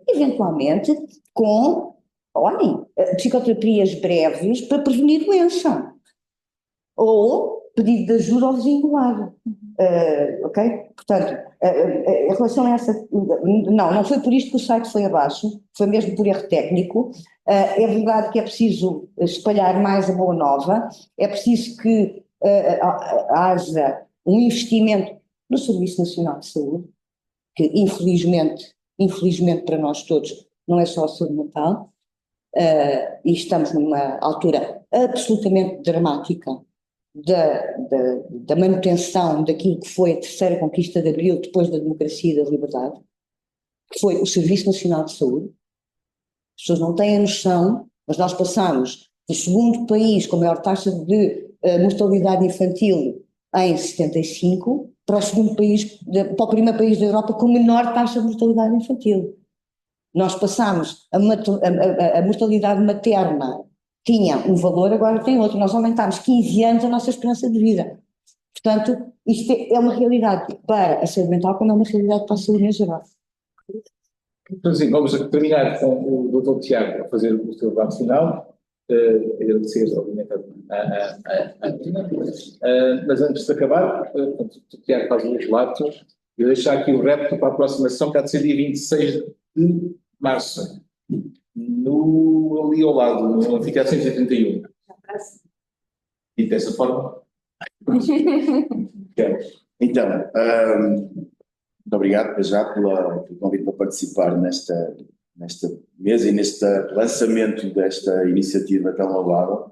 eventualmente com, olhem, psicoterapias breves para prevenir doença. Ou pedido de ajuda ao vizinho do lado. Ok? Portanto, em relação a essa. Não foi por isto que o site foi abaixo, foi mesmo por erro técnico. É verdade que é preciso espalhar mais a boa nova, é preciso que haja um investimento no Serviço Nacional de Saúde, que infelizmente para nós todos, não é só a saúde mental, e estamos numa altura absolutamente dramática da manutenção daquilo que foi a terceira conquista de Abril depois da democracia e da liberdade, que foi o Serviço Nacional de Saúde. As pessoas não têm a noção, mas nós passamos do segundo país com a maior taxa de mortalidade infantil em 75 para o primeiro país da Europa com menor taxa de mortalidade infantil. Nós passamos a mortalidade materna tinha um valor, agora tem outro. Nós aumentámos 15 anos a nossa esperança de vida. Portanto, isto é uma realidade para a saúde mental, como é uma realidade para a saúde em geral. Então, assim, vamos terminar com o Dr. Tiago a fazer o seu debate final. Agradecer, obviamente, mas antes de acabar, o Tiago faz um relato e deixar aqui o repto para a próxima sessão, que há de ser dia 26 de março. Ali ao lado, no Anfiteatro 131. E dessa forma. Então, muito obrigado já pelo convite para participar nesta mesa e neste lançamento desta iniciativa tão louvável.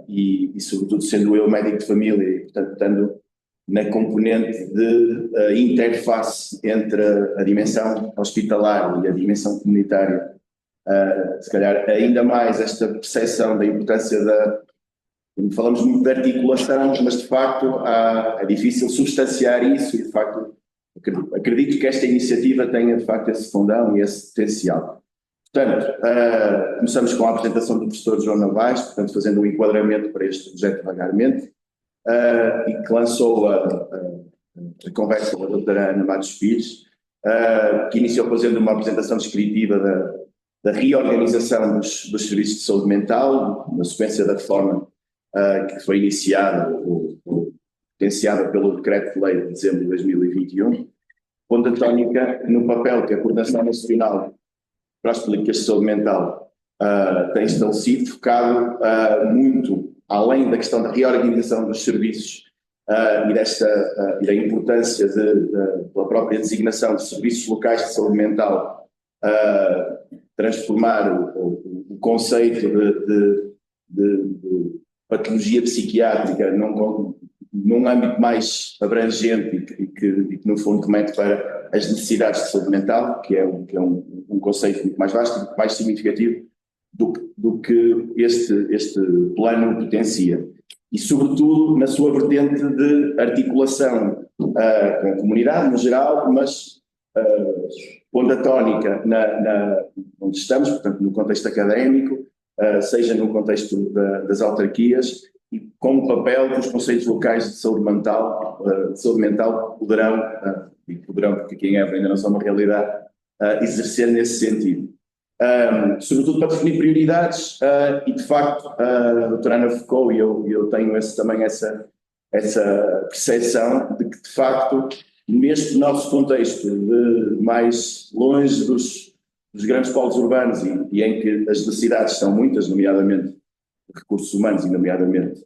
E sobretudo sendo eu médico de família e, portanto, estando na componente de interface entre a dimensão hospitalar e a dimensão comunitária, se calhar ainda mais esta percepção da importância falamos muito de articulação, mas de facto é difícil substanciar isso e de facto acredito que esta iniciativa tenha de facto esse fundão e esse potencial. Portanto, começamos com a apresentação do professor João Novaes, portanto fazendo um enquadramento para este projeto vagarmente, e que lançou a conversa da doutora Ana Matos Pires, que iniciou fazendo uma apresentação descritiva da reorganização dos serviços de saúde mental, na sequência da reforma que foi iniciada, potenciada pelo Decreto-Lei de dezembro de 2021, pondo a tónica no papel que a Coordenação Nacional para as Políticas de Saúde Mental tem estabelecido, focado muito além da questão da reorganização dos serviços e da importância pela própria designação de serviços locais de saúde mental, transformar o conceito de patologia psiquiátrica num âmbito mais abrangente e que no fundo remete para as necessidades de saúde mental, que é um conceito muito mais vasto e muito mais significativo do que este plano potencia. E, sobretudo, na sua vertente de articulação com a comunidade no geral, mas pondo a tónica onde estamos, portanto, no contexto académico, seja no contexto das autarquias, e com o papel que os conselhos locais de saúde mental poderão, porque aqui em Évora ainda não são uma realidade, exercer nesse sentido. Sobretudo para definir prioridades e, de facto, a doutora Ana focou, e eu tenho também essa percepção de que, de facto, neste nosso contexto de mais longe dos grandes polos urbanos e em que as necessidades são muitas, nomeadamente recursos humanos e nomeadamente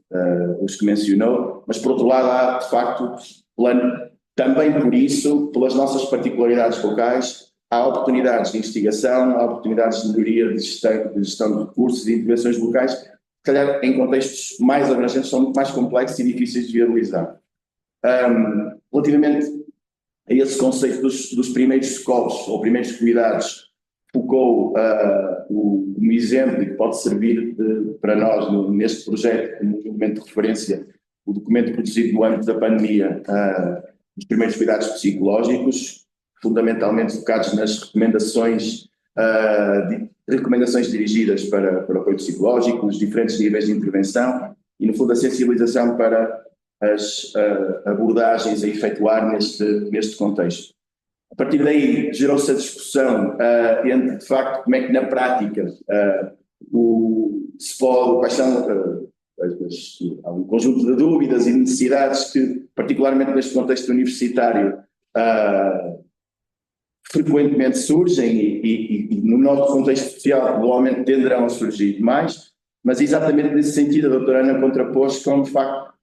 os que mencionou, mas por outro lado há, de facto, plano, também por isso, pelas nossas particularidades locais, há oportunidades de investigação, há oportunidades de melhoria de gestão de recursos e intervenções locais, que, se calhar, em contextos mais abrangentes, são muito mais complexos e difíceis de viabilizar. Relativamente a esse conceito dos primeiros socorros ou primeiros cuidados, focou um exemplo que pode servir para nós neste projeto como documento de referência, o documento produzido no âmbito da pandemia, dos primeiros cuidados psicológicos, fundamentalmente focados nas recomendações dirigidas para apoio psicológico, os diferentes níveis de intervenção e, no fundo, a sensibilização para as abordagens a efetuar neste contexto. A partir daí gerou-se a discussão entre, de facto, como é que na prática se pode, quais são há um conjunto de dúvidas e necessidades que, particularmente neste contexto universitário, frequentemente surgem e no nosso contexto social provavelmente tenderão a surgir mais, mas exatamente nesse sentido a doutora Ana contrapôs com, de facto,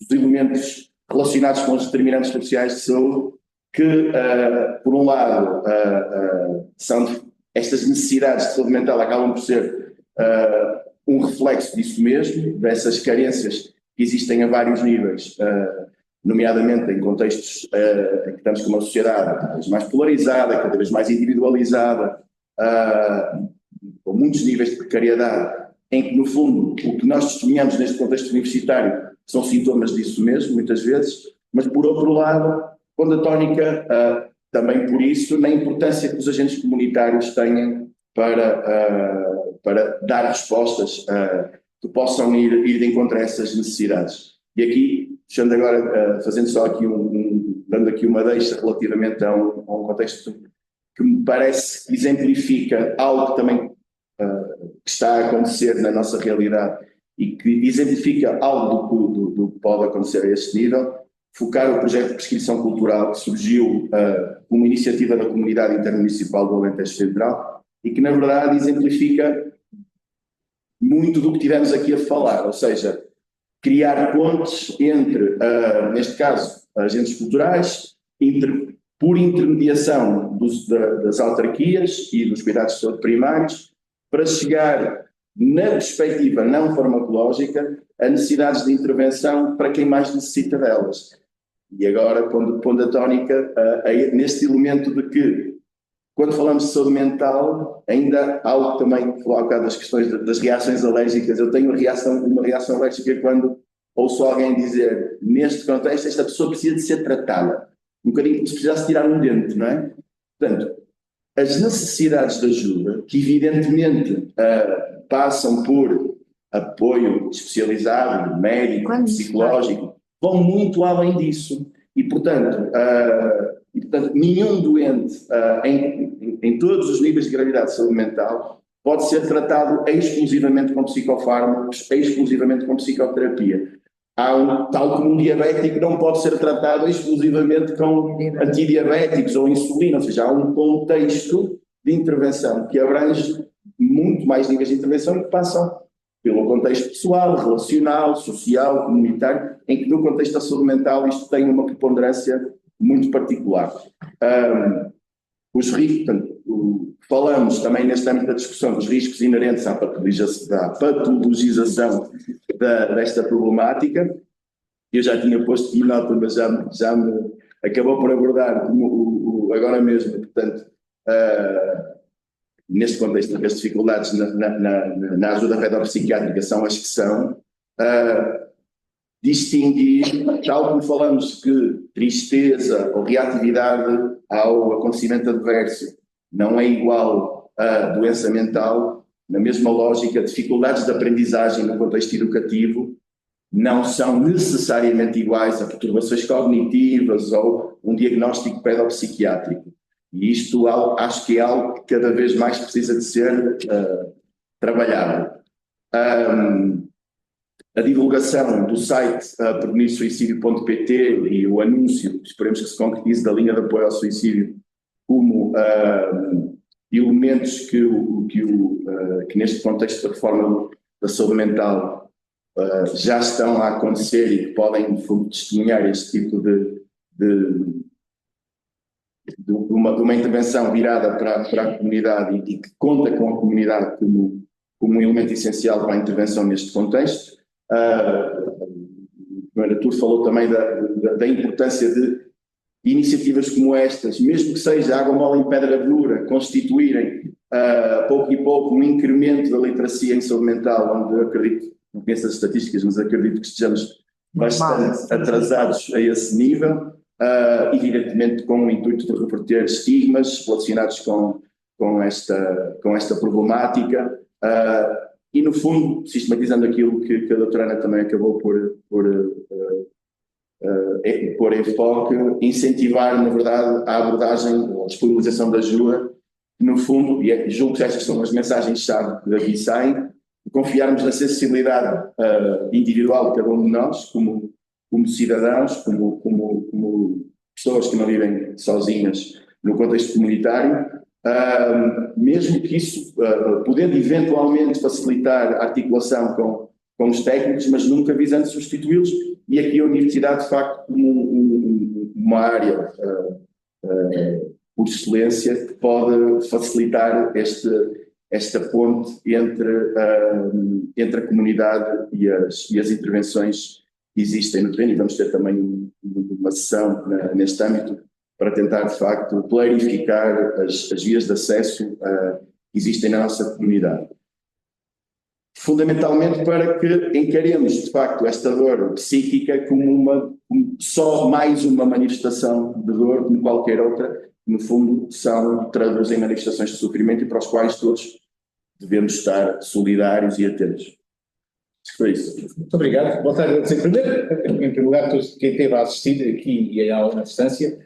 os elementos relacionados com os determinantes sociais de saúde que, por um lado, estas necessidades de saúde mental acabam por ser um reflexo disso mesmo, dessas carências que existem a vários níveis, nomeadamente em contextos em que estamos com uma sociedade cada vez mais polarizada, cada vez mais individualizada, com muitos níveis de precariedade, em que, no fundo, o que nós testemunhamos neste contexto universitário são sintomas disso mesmo, muitas vezes, mas, por outro lado, quando a tónica, também por isso, na importância que os agentes comunitários tenham para dar respostas que possam ir de encontro a essas necessidades. E aqui, deixando agora, fazendo só aqui dando aqui uma deixa relativamente a um contexto que me parece que exemplifica algo que também que está a acontecer na nossa realidade e que exemplifica algo do que pode acontecer a este nível, focar o projeto de prescrição cultural que surgiu como iniciativa da Comunidade Intermunicipal do Alentejo Central e que, na verdade, exemplifica muito do que tivemos aqui a falar, ou seja, criar pontes entre, neste caso, agentes culturais, por intermediação das autarquias e dos cuidados de saúde primários, para chegar, na perspectiva não farmacológica, a necessidades de intervenção para quem mais necessita delas. E agora, pondo a tónica neste elemento de que, quando falamos de saúde mental, ainda há algo também, falar um bocado das questões das reações alérgicas. Eu tenho uma reação alérgica quando ouço alguém dizer, neste contexto, esta pessoa precisa de ser tratada. Um bocadinho como se precisasse tirar um dente, não é? Portanto, as necessidades de ajuda, que evidentemente passam por apoio especializado, médico, psicológico, vão muito além disso. E, portanto, nenhum doente em todos os níveis de gravidade de saúde mental pode ser tratado exclusivamente com psicofármacos, exclusivamente com psicoterapia. Tal como um diabético não pode ser tratado exclusivamente com antidiabéticos ou insulina, ou seja, há um contexto de intervenção que abrange muito mais níveis de intervenção que passam pelo contexto pessoal, relacional, social, comunitário, em que no contexto da saúde mental isto tem uma preponderância muito particular. Os riscos, portanto, falamos também neste âmbito da discussão dos riscos inerentes à patologização desta problemática eu já tinha posto de nota, mas já me acabou por abordar agora mesmo, portanto, neste contexto, as dificuldades na ajuda pedopsiquiátrica são as que são, distinguir, tal como falamos que tristeza ou reatividade ao acontecimento adverso não é igual a doença mental, na mesma lógica, dificuldades de aprendizagem no contexto educativo não são necessariamente iguais a perturbações cognitivas ou um diagnóstico pedopsiquiátrico. E isto acho que é algo que cada vez mais precisa de ser trabalhado. A divulgação do site prevenirsuicídio.pt e o anúncio, esperemos que se concretize, da linha de apoio ao suicídio como elementos que neste contexto da reforma da saúde mental já estão a acontecer e que podem testemunhar este tipo de uma intervenção virada para a comunidade e que conta com a comunidade como um elemento essencial para a intervenção neste contexto. O Artur falou também da importância de iniciativas como estas, mesmo que seja água mole em pedra dura, constituírem pouco e pouco um incremento da literacia em saúde mental, onde eu acredito, não conheço as estatísticas, mas acredito que estejamos bastante atrasados a esse nível, evidentemente com o intuito de reverter estigmas relacionados com esta problemática, e no fundo, sistematizando aquilo que a doutora Ana também acabou por pôr em foco, incentivar, na verdade, a abordagem, a disponibilização da ajuda, que no fundo, e julgo que estas são as mensagens-chave que daqui saem, confiarmos na sensibilidade individual de cada um de nós, como cidadãos, como pessoas que não vivem sozinhas no contexto comunitário, mesmo que isso podendo eventualmente facilitar a articulação com os técnicos, mas nunca visando substituí-los, e aqui a universidade de facto como uma área por excelência que pode facilitar esta ponte entre a comunidade e as intervenções que existem no terreno, e vamos ter também uma sessão neste âmbito para tentar, de facto, clarificar as vias de acesso que existem na nossa comunidade. Fundamentalmente para que encaremos, de facto, esta dor psíquica como só mais uma manifestação de dor, como qualquer outra, que no fundo traduzem manifestações de sofrimento e para os quais todos devemos estar solidários e atentos. Foi isso. Muito obrigado. Boa tarde. Em primeiro lugar, quem esteve a assistir aqui e à distância,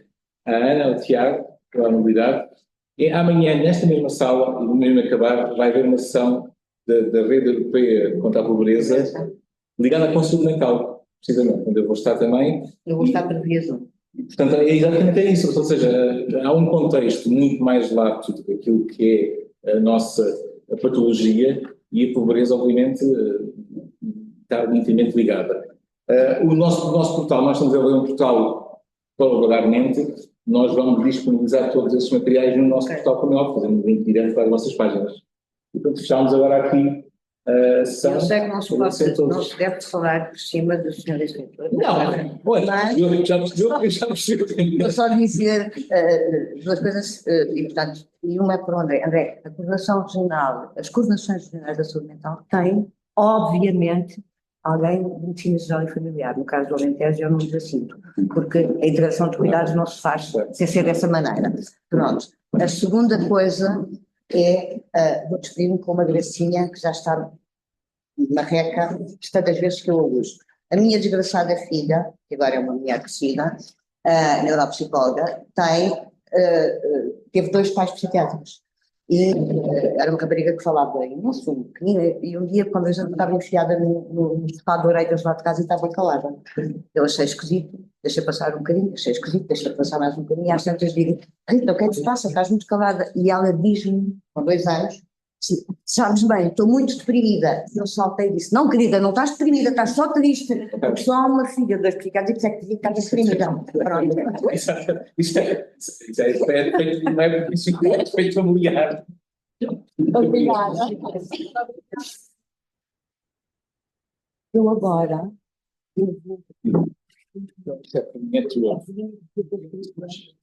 a Ana, o Tiago, pela mobilidade. E amanhã, nesta mesma sala, no mesmo acabar, vai haver uma sessão da Rede Europeia contra a Pobreza ligada à consulta mental, precisamente, onde eu vou estar também. Eu vou estar para via. Portanto, é exatamente isso, ou seja, há um contexto muito mais lato daquilo que é a nossa patologia e a pobreza, obviamente, está intimamente ligada. O nosso portal, nós estamos a ver um portal colaboradormente, nós vamos disponibilizar todos esses materiais no nosso portal, como é óbvio, fazendo um link direto para as nossas páginas. E portanto, fechamos agora aqui a sessão. Eu sei que não se deve falar por cima do Sr. Escritor. Não, olha, eu já percebi. Vou só dizer duas coisas importantes. E uma é para o André. André, a Coordenação Regional, as Coordenações Regionais da Saúde Mental têm, obviamente, alguém de medicina geral e familiar. No caso do Alentejo, eu não lhes assinto, porque a integração de cuidados não se faz sem ser dessa maneira. Pronto. A segunda coisa é, vou despedir-me com uma gracinha que já está marreca, tantas vezes que eu a uso. A minha desgraçada filha, que agora é uma mulher crescida, neuropsicóloga, teve 2 pais psiquiátricos. E era uma rapariga que falava imenso, pequenina, e um dia, quando a gente estava enfiada no sofá de orelhas lá de casa, e estava calada. Eu achei esquisito, deixei passar um bocadinho, achei esquisito, deixei passar mais um bocadinho, e às tantas digo, Rita, o que é que se passa? Estás muito calada. E ela diz-me, com 2 anos, sabes bem, estou muito deprimida. Eu saltei e disse, não querida, não estás deprimida, estás só triste. Porque só há uma filha das psiquiatras que dizia que estás deprimida. Pronto. Isso é feito familiar. Obrigada. Eu agora, Entre